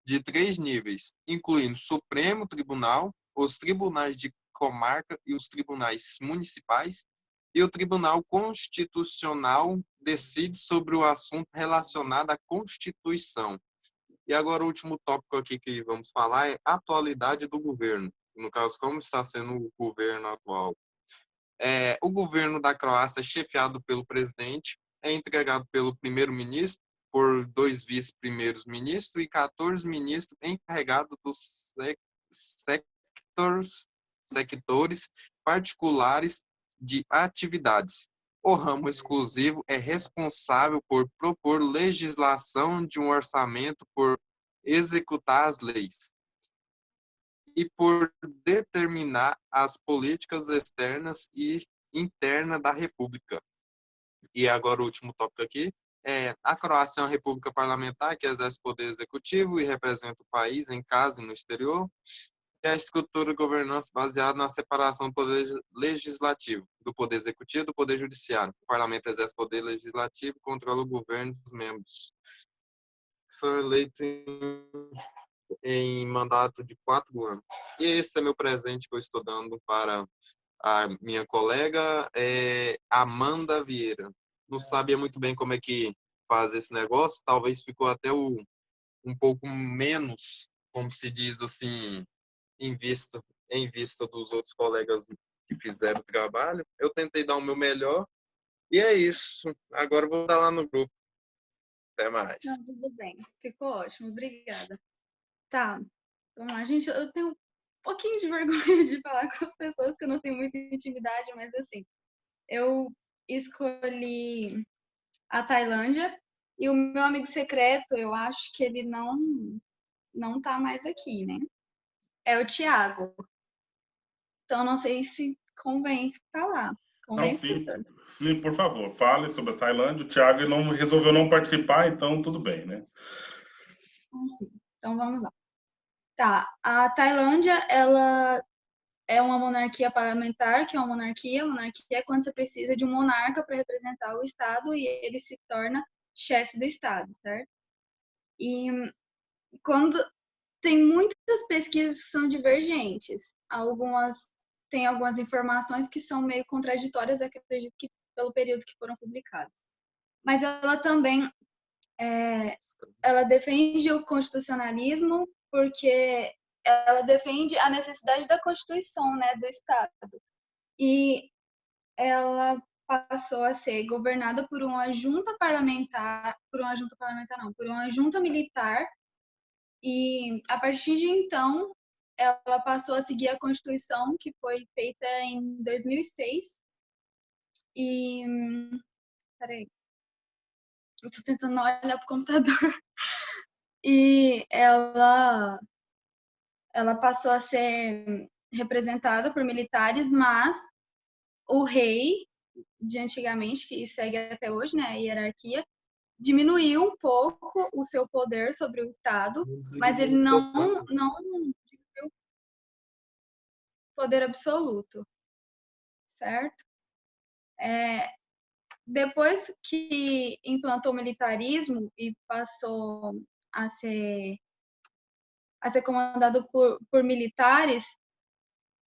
de 3 níveis, incluindo Supremo Tribunal, os tribunais de comarca e os tribunais municipais, e o Tribunal Constitucional decide sobre o assunto relacionado à Constituição. E agora o último tópico aqui que vamos falar é a atualidade do governo. No caso, como está sendo o governo atual. O governo da Croácia é chefiado pelo presidente, é entregado pelo primeiro-ministro, por 2 vice-primeiros-ministros e 14 ministros encarregados dos sectores particulares de atividades. O ramo exclusivo é responsável por propor legislação de um orçamento, por executar as leis e por determinar as políticas externas e internas da República. E agora o último tópico aqui. A Croácia é uma república parlamentar que exerce poder executivo e representa o país em casa e no exterior. E a estrutura de governança baseada na separação do poder legislativo, do poder executivo e do poder judiciário. O parlamento exerce poder legislativo e controla o governo dos membros. São eleitos em mandato de 4 anos. E esse é meu presente que eu estou dando para a minha colega Amanda Vieira. Não sabia muito bem como é que faz esse negócio, talvez ficou até um pouco menos, como se diz assim, em vista dos outros colegas que fizeram o trabalho. Eu tentei dar o meu melhor e é isso. Agora eu vou estar lá no grupo. Até mais. Não, tudo bem. Ficou ótimo. Obrigada. Tá. Vamos lá, gente. Eu tenho um pouquinho de vergonha de falar com as pessoas que eu não tenho muita intimidade, mas assim, eu escolhi a Tailândia e o meu amigo secreto, eu acho que ele não tá mais aqui, né? É o Thiago. Então, não sei se convém falar Não, sim. Sim, por favor, fale sobre a Tailândia. O Thiago resolveu não participar, então tudo bem, né? Sim. Então vamos lá. Tá, a Tailândia, ela é uma monarquia parlamentar, que é uma monarquia. Monarquia é quando você precisa de um monarca para representar o Estado e ele se torna chefe do Estado, certo? E quando tem muitas pesquisas que são divergentes, tem algumas informações que são meio contraditórias, acredito que pelo período que foram publicadas. Mas ela também ela defende o constitucionalismo porque ela defende a necessidade da Constituição, né, do Estado. E ela passou a ser governada por uma junta parlamentar, por uma junta militar. E a partir de então, ela passou a seguir a Constituição, que foi feita em 2006. E peraí, eu tô tentando olhar pro computador. E ela passou a ser representada por militares, mas o rei de antigamente, que segue até hoje, né, a hierarquia, diminuiu um pouco o seu poder sobre o Estado, mas ele não diminuiu o poder absoluto, certo? Depois que implantou o militarismo e passou a ser comandado por militares,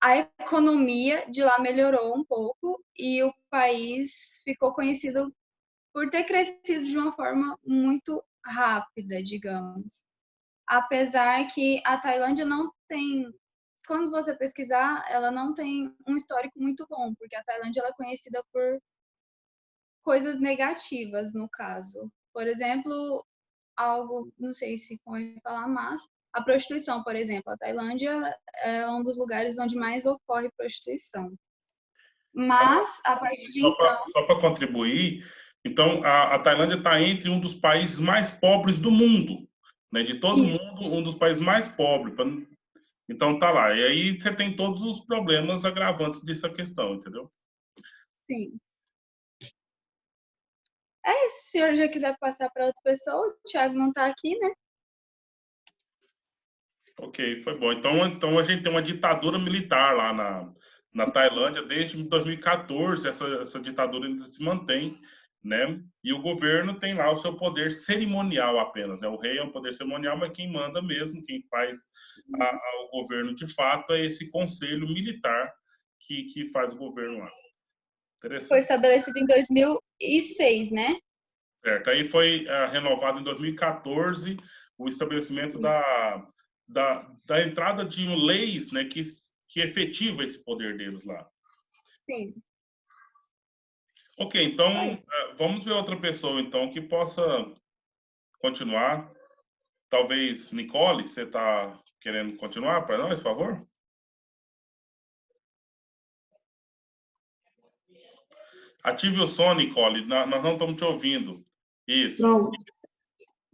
a economia de lá melhorou um pouco e o país ficou conhecido por ter crescido de uma forma muito rápida, digamos. Apesar que a Tailândia não tem, quando você pesquisar, ela não tem um histórico muito bom, porque a Tailândia ela é conhecida por coisas negativas, no caso. Por exemplo, não sei se pode falar, mas a prostituição, por exemplo. A Tailândia é um dos lugares onde mais ocorre prostituição. Mas, a partir de então... Só para contribuir, então, a Tailândia está entre um dos países mais pobres do mundo, né? De todo mundo, um dos países mais pobres. Então, tá lá. E aí você tem todos os problemas agravantes dessa questão, entendeu? Sim. Se o senhor já quiser passar para outra pessoa, o Thiago não está aqui, né? Ok, foi bom. Então a gente tem uma ditadura militar lá na Tailândia desde 2014. Essa ditadura ainda se mantém, né? E o governo tem lá o seu poder cerimonial apenas, né? O rei é um poder cerimonial, mas quem manda mesmo, quem faz o governo de fato é esse conselho militar que faz o governo lá. Foi estabelecido em 2006, né? Certo. Aí foi renovado em 2014 o estabelecimento da entrada de leis, né, que efetiva esse poder deles lá. Sim. Ok, então vamos ver outra pessoa então que possa continuar. Talvez Nicole, você está querendo continuar para nós, por favor? Ative o som, Nicole. Nós não estamos te ouvindo. Isso.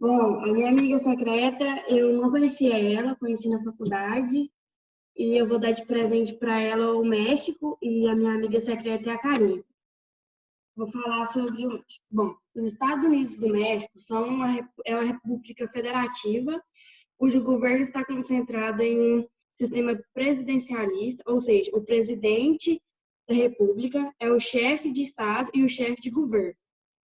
Bom, a minha amiga secreta, eu não conhecia ela, conheci na faculdade, e eu vou dar de presente para ela o México, e a minha amiga secreta é a Karine. Vou falar sobre o México. Bom, os Estados Unidos do México é uma república federativa, cujo governo está concentrado em um sistema presidencialista, ou seja, o presidente da república é o chefe de Estado e o chefe de governo.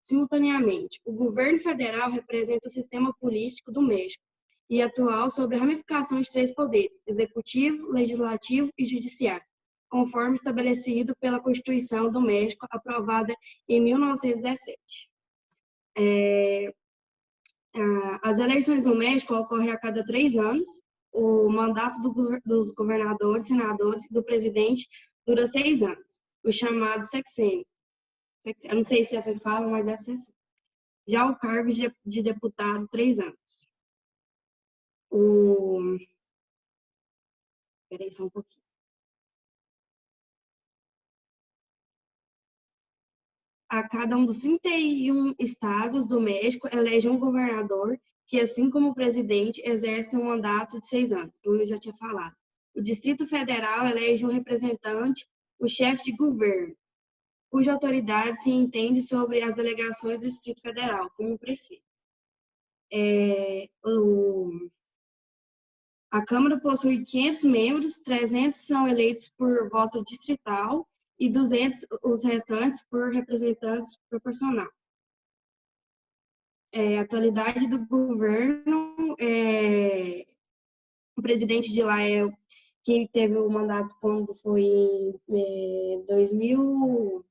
Simultaneamente, o governo federal representa o sistema político do México e atual sobre a ramificação de três poderes: executivo, legislativo e judiciário, conforme estabelecido pela Constituição do México, aprovada em 1917. As eleições do México ocorrem a cada 3 anos. O mandato dos governadores, senadores e do presidente dura 6 anos, o chamado sexênio. Eu não sei se é assim que fala, mas deve ser assim. Já o cargo de deputado, 3 anos. Espera aí só um pouquinho. A cada um dos 31 estados do México elege um governador que, assim como o presidente, exerce um mandato de 6 anos, como eu já tinha falado. O Distrito Federal elege um representante, o chefe de governo. cuja autoridade se entende sobre as delegações do Distrito Federal, como o prefeito. A Câmara possui 500 membros, 300 são eleitos por voto distrital e 200 os restantes por representantes proporcional. A atualidade do governo, o presidente de lá é quem teve o mandato quando foi em 2018,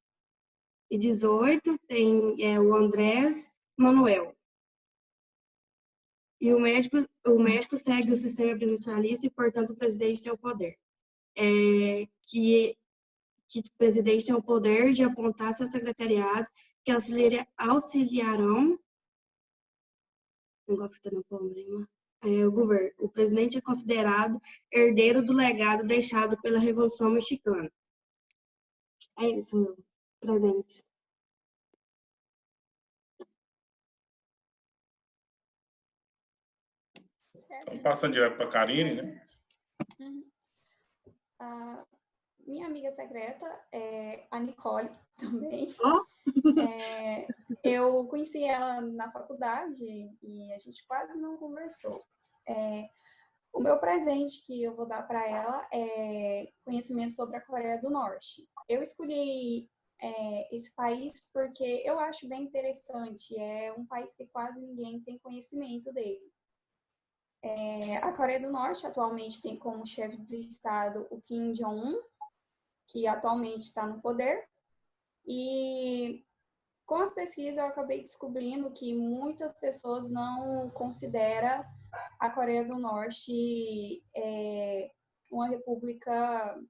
tem o Andrés Manuel. E o México segue o sistema presidencialista e, portanto, o presidente tem o poder. Que o presidente tem o poder de apontar seus secretariados que auxiliarão negócio que está no problema. O governo. O presidente é considerado herdeiro do legado deixado pela Revolução Mexicana. É isso, meu presente. Passando direto para a Karine, né? Minha amiga secreta é a Nicole também. Oh? Eu conheci ela na faculdade e a gente quase não conversou. O meu presente que eu vou dar para ela é conhecimento sobre a Coreia do Norte. Eu escolhi esse país porque eu acho bem interessante. É um país que quase ninguém tem conhecimento dele. A Coreia do Norte atualmente tem como chefe do Estado o Kim Jong-un, que atualmente está no poder. E com as pesquisas eu acabei descobrindo que muitas pessoas não consideram a Coreia do Norte uma república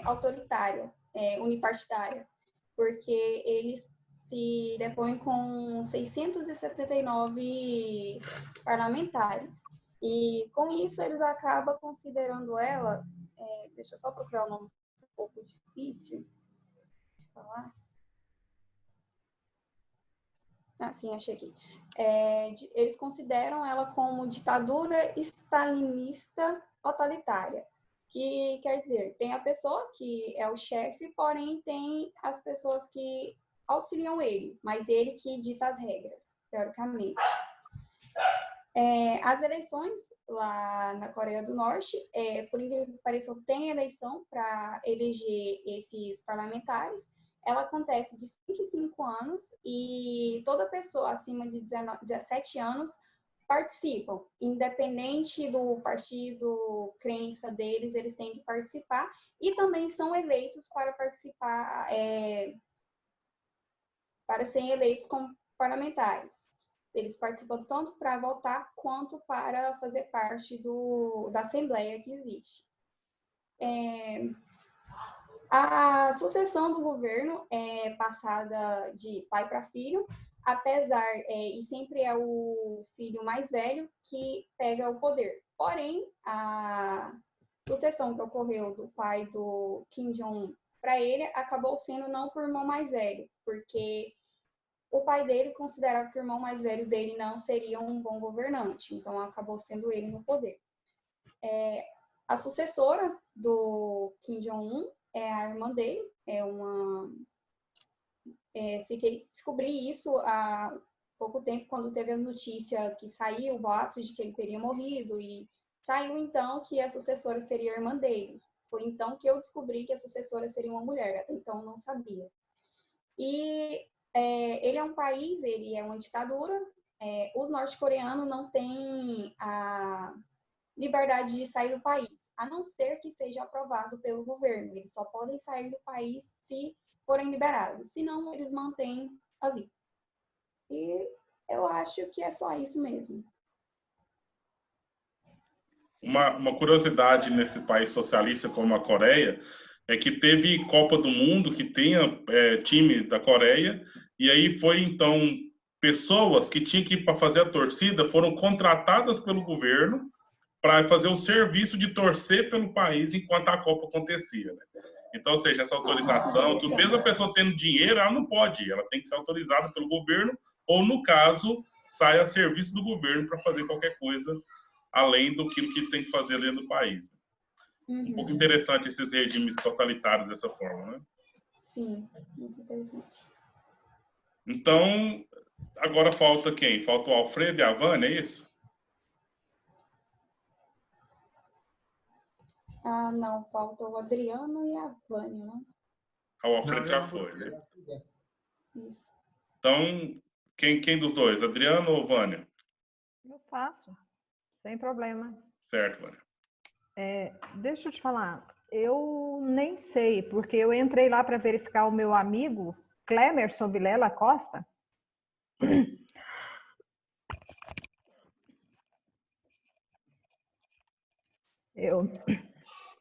autoritária, unipartidária, porque eles se depõem com 679 parlamentares. E com isso eles acabam considerando ela, deixa eu só procurar o nome um pouco difícil de falar. Sim, achei aqui. Eles consideram ela como ditadura stalinista totalitária, que quer dizer, tem a pessoa que é o chefe, porém tem as pessoas que auxiliam ele, mas ele que dita as regras, teoricamente. As eleições lá na Coreia do Norte, por incrível que pareça, tem eleição para eleger esses parlamentares. Ela acontece de 5 em 5 anos e toda pessoa acima de 17 anos participam. Independente do partido, crença deles, eles têm que participar e também são eleitos para participar, para serem eleitos como parlamentares. Eles participam tanto para votar quanto para fazer parte da Assembleia que existe. A sucessão do governo é passada de pai para filho, apesar, e sempre é o filho mais velho que pega o poder. Porém, a sucessão que ocorreu do pai do Kim Jong-un para ele acabou sendo não por irmão mais velho, porque o pai dele considerava que o irmão mais velho dele não seria um bom governante, então acabou sendo ele no poder. A sucessora do Kim Jong-un é a irmã dele, descobri isso há pouco tempo, quando teve a notícia que saiu, o boato de que ele teria morrido, e saiu então que a sucessora seria a irmã dele. Foi então que eu descobri que a sucessora seria uma mulher, até então eu não sabia. E ele é um país, ele é uma ditadura, os norte-coreanos não têm a liberdade de sair do país, a não ser que seja aprovado pelo governo. Eles só podem sair do país se forem liberados, senão eles mantêm ali. E eu acho que é só isso mesmo. Uma curiosidade nesse país socialista como a Coreia é que teve Copa do Mundo que tinha time da Coreia, e aí foi então pessoas que tinham que ir para fazer a torcida foram contratadas pelo governo para fazer o serviço de torcer pelo país enquanto a Copa acontecia, né? Então, ou seja, essa autorização, tudo, mesmo a pessoa tendo dinheiro, ela não pode ir, ela tem que ser autorizada pelo governo, ou no caso, sai a serviço do governo para fazer qualquer coisa além do que tem que fazer dentro do país. Um pouco interessante esses regimes totalitários dessa forma, né? Sim, muito interessante. Então, agora falta quem? Falta o Alfredo e a Vânia, é isso? Ah, não, falta o Adriano e a Vânia, né? O Alfredo já foi, né? Isso. Então, quem dos dois? Adriano ou Vânia? Eu faço, sem problema. Certo, Vânia. Deixa eu te falar, eu nem sei, porque eu entrei lá para verificar o meu amigo Clemerson Vilela Costa.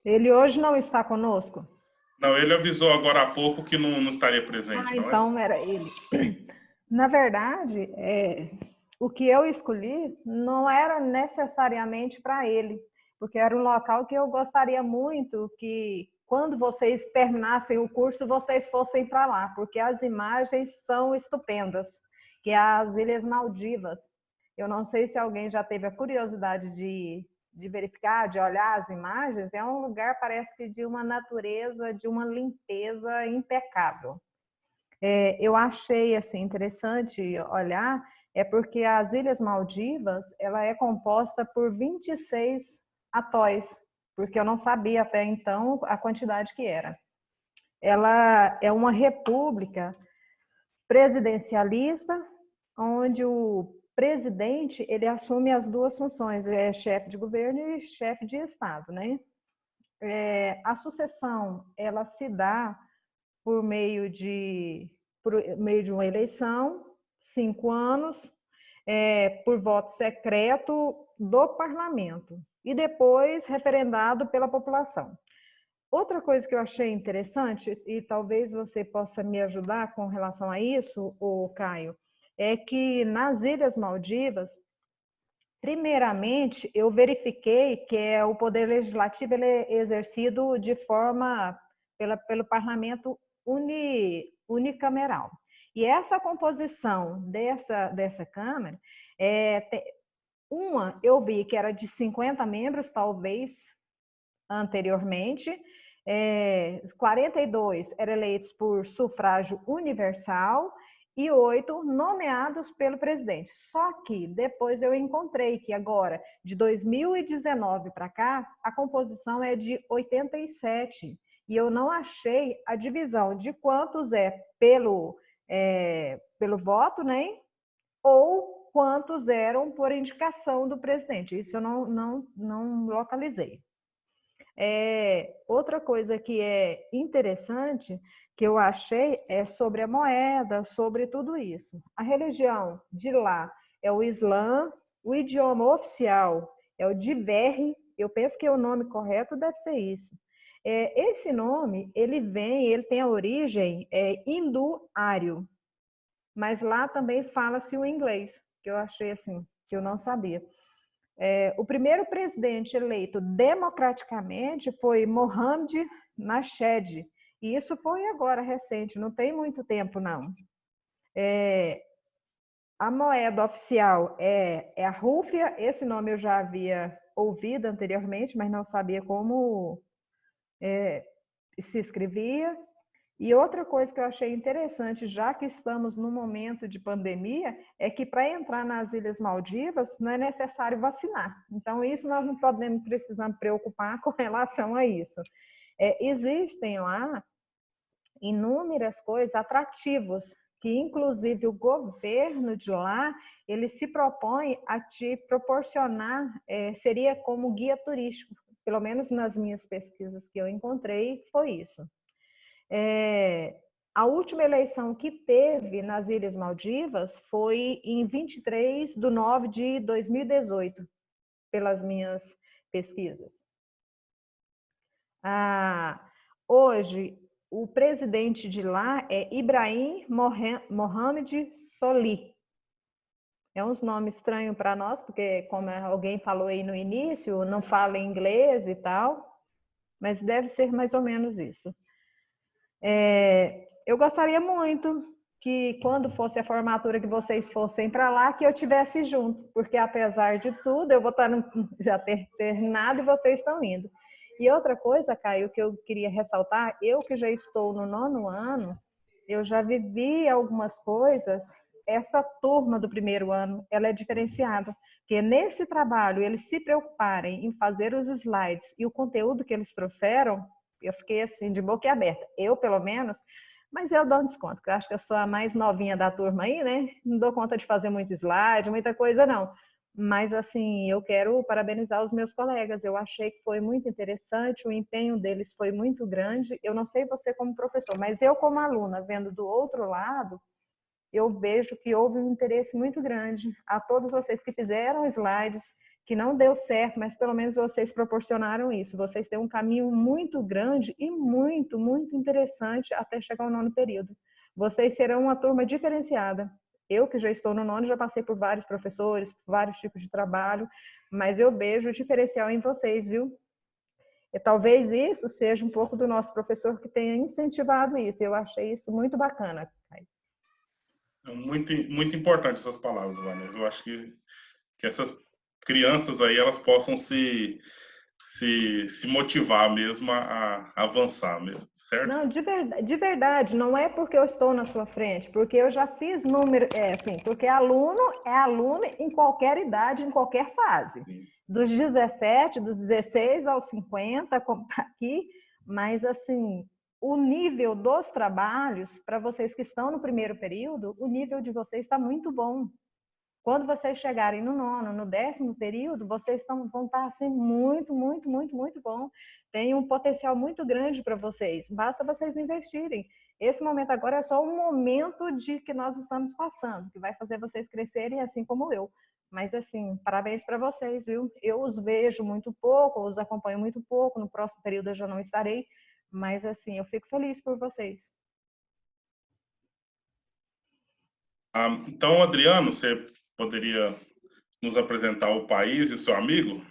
Ele hoje não está conosco? Não, ele avisou agora há pouco que não estaria presente, não é? Então era ele. Na verdade, o que eu escolhi não era necessariamente para ele, porque era um local que eu gostaria muito que, quando vocês terminassem o curso, vocês fossem para lá, porque as imagens são estupendas, que é as Ilhas Maldivas. Eu não sei se alguém já teve a curiosidade de verificar, de olhar as imagens. É um lugar, parece que de uma natureza, de uma limpeza impecável. Eu achei assim interessante olhar, porque as Ilhas Maldivas, ela é composta por 26 atóis, porque eu não sabia até então a quantidade que era. Ela é uma república presidencialista, onde o presidente ele assume as duas funções, é chefe de governo e chefe de estado, né? A sucessão ela se dá por meio de uma eleição, 5 anos, por voto secreto do parlamento e depois referendado pela população. Outra coisa que eu achei interessante, e talvez você possa me ajudar com relação a isso, Caio, é que nas Ilhas Maldivas, primeiramente, eu verifiquei que o poder legislativo ele é exercido de forma pelo parlamento unicameral. E essa composição dessa Câmara, eu vi que era de 50 membros, talvez, anteriormente, 42 eram eleitos por sufrágio universal e 8 nomeados pelo presidente. Só que depois eu encontrei que agora, de 2019 para cá, a composição é de 87. E eu não achei a divisão de quantos pelo voto, né? Ou quantos eram por indicação do presidente. Isso eu não localizei. Outra coisa que é interessante, que eu achei, é sobre a moeda, sobre tudo isso. A religião de lá é o Islã, o idioma oficial é o Diverri, eu penso que o nome correto deve ser isso. Esse nome, ele tem a origem hindu-ário, mas lá também fala-se o inglês, que eu achei assim, que eu não sabia. O primeiro presidente eleito democraticamente foi Mohamed Nasheed, e isso foi agora recente, não tem muito tempo, não. A moeda oficial é a rúfia, esse nome eu já havia ouvido anteriormente, mas não sabia como se escrevia. E outra coisa que eu achei interessante, já que estamos num momento de pandemia, é que para entrar nas Ilhas Maldivas não é necessário vacinar. Então, isso nós não precisamos preocupar com relação a isso. Existem lá inúmeras coisas atrativas, que inclusive o governo de lá, ele se propõe a te proporcionar, seria como guia turístico, pelo menos nas minhas pesquisas que eu encontrei, foi isso. A última eleição que teve nas Ilhas Maldivas foi em 23 de 9 de 2018, pelas minhas pesquisas. Hoje, o presidente de lá é Ibrahim Mohamed Solih. É uns nomes estranhos para nós, porque, como alguém falou aí no início, não fala inglês e tal, mas deve ser mais ou menos isso. Eu gostaria muito que, quando fosse a formatura, que vocês fossem para lá, que eu estivesse junto, porque, apesar de tudo, eu vou estar já ter terminado e vocês estão indo. E outra coisa, Caio, que eu queria ressaltar, eu que já estou no 9º ano, eu já vivi algumas coisas. Essa turma do 1º ano, ela é diferenciada, porque nesse trabalho, eles se preocuparem em fazer os slides e o conteúdo que eles trouxeram, eu fiquei assim, de boca aberta. Eu, pelo menos, mas eu dou um desconto, porque eu acho que eu sou a mais novinha da turma aí, né? Não dou conta de fazer muito slide, muita coisa, não. Mas, assim, eu quero parabenizar os meus colegas. Eu achei que foi muito interessante, o empenho deles foi muito grande. Eu não sei você como professor, mas eu como aluna, vendo do outro lado, eu vejo que houve um interesse muito grande. A todos vocês que fizeram slides, que não deu certo, mas pelo menos vocês proporcionaram isso. Vocês têm um caminho muito grande e muito, muito interessante até chegar ao 9º período. Vocês serão uma turma diferenciada. Eu, que já estou no 9º, já passei por vários professores, por vários tipos de trabalho, mas eu vejo o diferencial em vocês, viu? E talvez isso seja um pouco do nosso professor que tenha incentivado isso. Eu achei isso muito bacana. Muito, muito importante essas palavras, Vânia. Eu acho que essas crianças aí, elas possam se motivar mesmo a avançar mesmo, certo? Não, de verdade, não é porque eu estou na sua frente, porque eu já fiz número, assim, porque aluno é aluno em qualquer idade, em qualquer fase. Sim. Dos 17, dos 16 aos 50, como está aqui, mas assim, o nível dos trabalhos, para vocês que estão no 1º período, o nível de vocês está muito bom. Quando vocês chegarem no 9º, no 10º período, vocês vão estar assim muito, muito, muito, muito bom. Tem um potencial muito grande para vocês. Basta vocês investirem. Esse momento agora é só um momento de que nós estamos passando, que vai fazer vocês crescerem assim como eu. Mas assim, parabéns para vocês, viu? Eu os vejo muito pouco, os acompanho muito pouco. No próximo período eu já não estarei. Mas assim, eu fico feliz por vocês. Então, Adriano, você poderia nos apresentar o país e seu amigo?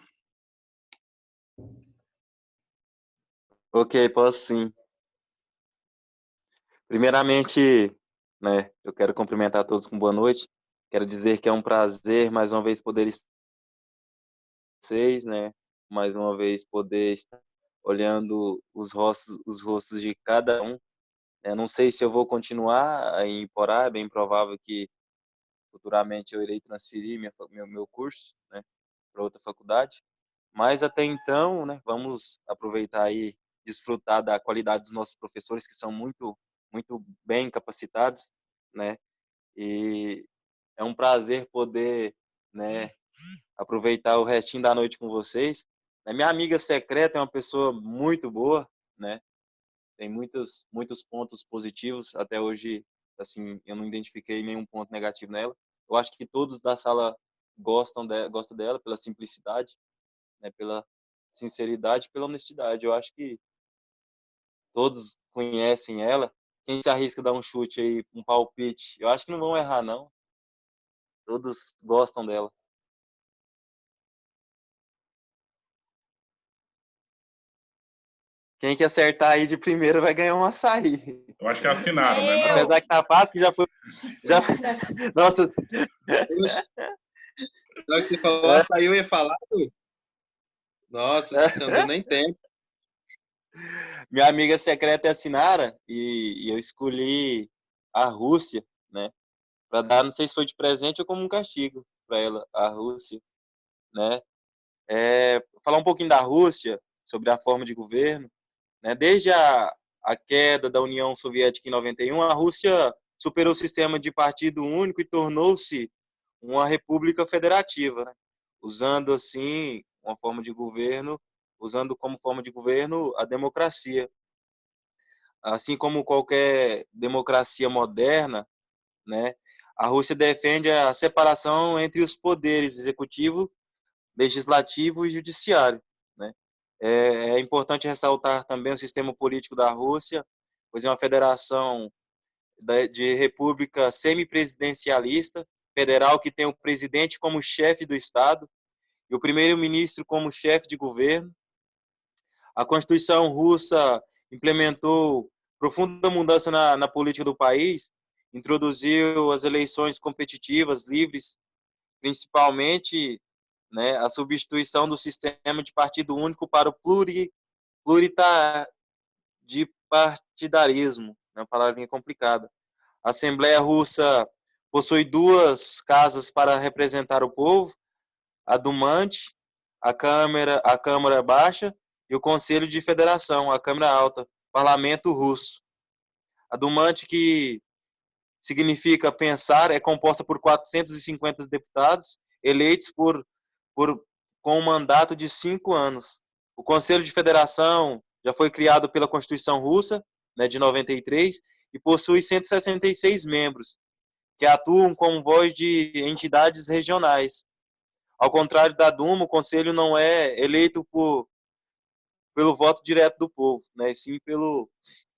Ok, posso sim. Primeiramente, né, eu quero cumprimentar todos com boa noite. Quero dizer que é um prazer mais uma vez poder estar com vocês, né? Mais uma vez poder estar olhando os rostos de cada um. Eu não sei se eu vou continuar em Iporá, é bem provável que futuramente eu irei transferir meu curso, né, para outra faculdade. Mas até então, né, vamos aproveitar aí, desfrutar da qualidade dos nossos professores, que são muito, muito bem capacitados, né? E é um prazer poder, né, aproveitar o restinho da noite com vocês. A minha amiga secreta é uma pessoa muito boa, né? Tem muitos pontos positivos. Até hoje, assim, eu não identifiquei nenhum ponto negativo nela. Eu acho que todos da sala gostam dela pela simplicidade, né, pela sinceridade, pela honestidade. Eu acho que todos conhecem ela. Quem se arrisca a dar um chute aí, um palpite, eu acho que não vão errar, não. Todos gostam dela. Quem que acertar aí de primeira vai ganhar um açaí. Eu acho que assinaram, né? Apesar que tá fácil, que já foi... Nossa... Na hora que você falou açaí, eu ia falar, nossa, você não deu nem tempo. Minha amiga secreta é a Sinara e eu escolhi a Rússia, né? Para dar, não sei se foi de presente ou como um castigo para ela, a Rússia, né? Falar um pouquinho da Rússia, sobre a forma de governo, né? Desde a queda da União Soviética em 91, a Rússia superou o sistema de partido único e tornou-se uma república federativa, né? Usando assim uma forma de governo, usando como forma de governo a democracia. Assim como qualquer democracia moderna, né, a Rússia defende a separação entre os poderes executivo, legislativo e judiciário, né? É importante ressaltar também o sistema político da Rússia, pois é uma federação de república semipresidencialista, federal, que tem o presidente como chefe do Estado e o primeiro-ministro como chefe de governo. A Constituição russa implementou profunda mudança na política do país, introduziu as eleições competitivas, livres, principalmente, né, a substituição do sistema de partido único para o pluripartidarismo, é uma palavrinha complicada. A Assembleia Russa possui 2 casas para representar o povo, a Dumante, a Câmara Baixa, e o Conselho de Federação, a Câmara Alta, Parlamento Russo. A Dumante, que significa pensar, é composta por 450 deputados eleitos com um mandato de 5 anos. O Conselho de Federação já foi criado pela Constituição Russa, né, de 93, e possui 166 membros, que atuam como voz de entidades regionais. Ao contrário da Duma, o Conselho não é eleito pelo voto direto do povo, né, sim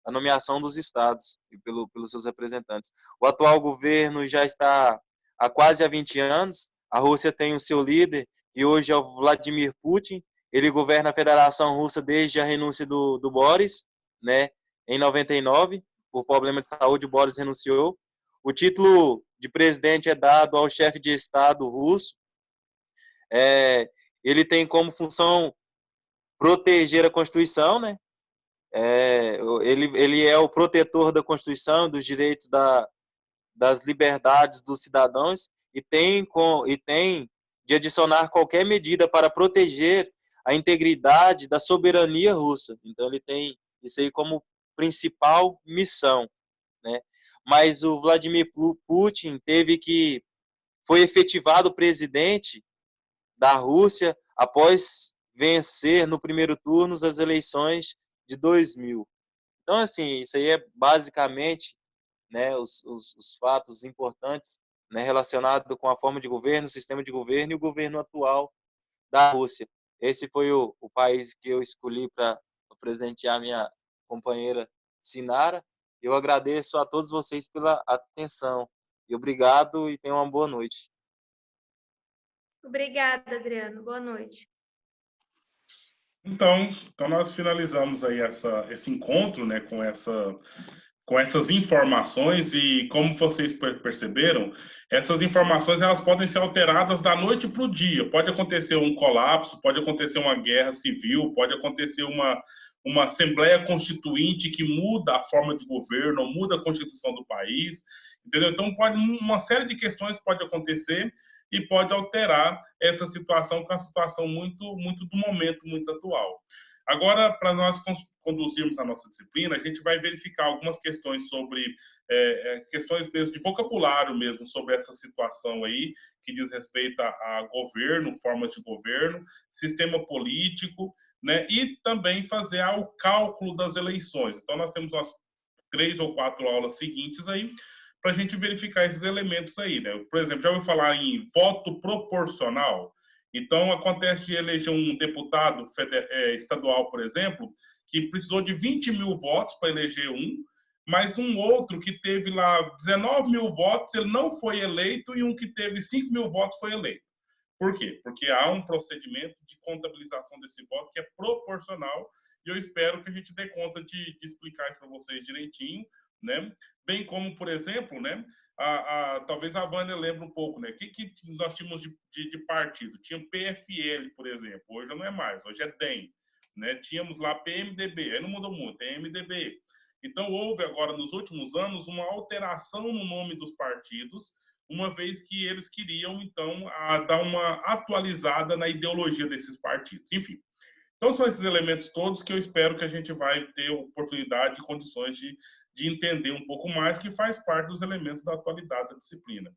a nomeação dos estados e pelos seus representantes. O atual governo já está há quase 20 anos. A Rússia tem o seu líder, que hoje é o Vladimir Putin. Ele governa a Federação Russa desde a renúncia do Boris, né, em 99. Por problema de saúde, o Boris renunciou. O título de presidente é dado ao chefe de Estado russo. Ele tem como função proteger a Constituição, né? Ele é o protetor da Constituição, dos direitos das liberdades dos cidadãos e tem de adicionar qualquer medida para proteger a integridade da soberania russa. Então ele tem isso aí como principal missão, né? Mas o Vladimir Putin foi efetivado presidente da Rússia após vencer no primeiro turno as eleições de 2000. Então, assim, isso aí é basicamente, né, os fatos importantes, né, relacionados com a forma de governo, o sistema de governo e o governo atual da Rússia. Esse foi o país que eu escolhi para presentear minha companheira Sinara. Eu agradeço a todos vocês pela atenção. E obrigado e tenham uma boa noite. Obrigada, Adriano. Boa noite. Então nós finalizamos aí esse encontro, né, com essas informações e como vocês perceberam, essas informações elas podem ser alteradas da noite para o dia. Pode acontecer um colapso, pode acontecer uma guerra civil, pode acontecer uma Assembleia Constituinte que muda a forma de governo, muda a Constituição do país, entendeu? Então uma série de questões pode acontecer e pode alterar essa situação, que é uma situação muito, muito do momento, muito atual. Agora, para nós conduzirmos a nossa disciplina, a gente vai verificar algumas questões sobre questões mesmo de vocabulário mesmo sobre essa situação aí, que diz respeito a governo, formas de governo, sistema político, né, e também fazer o cálculo das eleições. Então, nós temos umas 3 ou 4 aulas seguintes aí, para a gente verificar esses elementos aí, né? Por exemplo, já ouviu falar em voto proporcional? Então, acontece de eleger um deputado estadual, por exemplo, que precisou de 20 mil votos para eleger mas um outro que teve lá 19 mil votos, ele não foi eleito, e um que teve 5 mil votos foi eleito. Por quê? Porque há um procedimento de contabilização desse voto que é proporcional, e eu espero que a gente dê conta de explicar isso para vocês direitinho, né? Bem como, por exemplo, né, talvez a Vânia lembre um pouco, né? O que nós tínhamos de partido? Tinha o PFL, por exemplo, hoje não é mais, hoje é DEM, né? Tínhamos lá PMDB, aí não mudou muito, é MDB. Então, houve agora, nos últimos anos, uma alteração no nome dos partidos, uma vez que eles queriam, então, dar uma atualizada na ideologia desses partidos. Enfim, então são esses elementos todos que eu espero que a gente vai ter oportunidade e condições de entender um pouco mais, que faz parte dos elementos da atualidade da disciplina.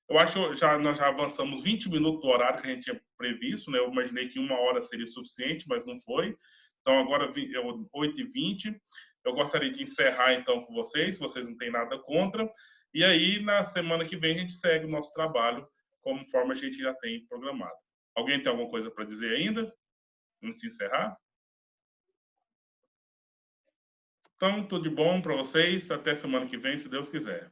Eu acho que nós já avançamos 20 minutos do horário que a gente tinha previsto, né? Eu imaginei que 1 hora seria suficiente, mas não foi. Então, agora é 8h20. Eu gostaria de encerrar, então, com vocês, se vocês não têm nada contra. E aí, na semana que vem, a gente segue o nosso trabalho, conforme a gente já tem programado. Alguém tem alguma coisa para dizer ainda? Antes de encerrar? Então, tudo de bom para vocês. Até semana que vem, se Deus quiser.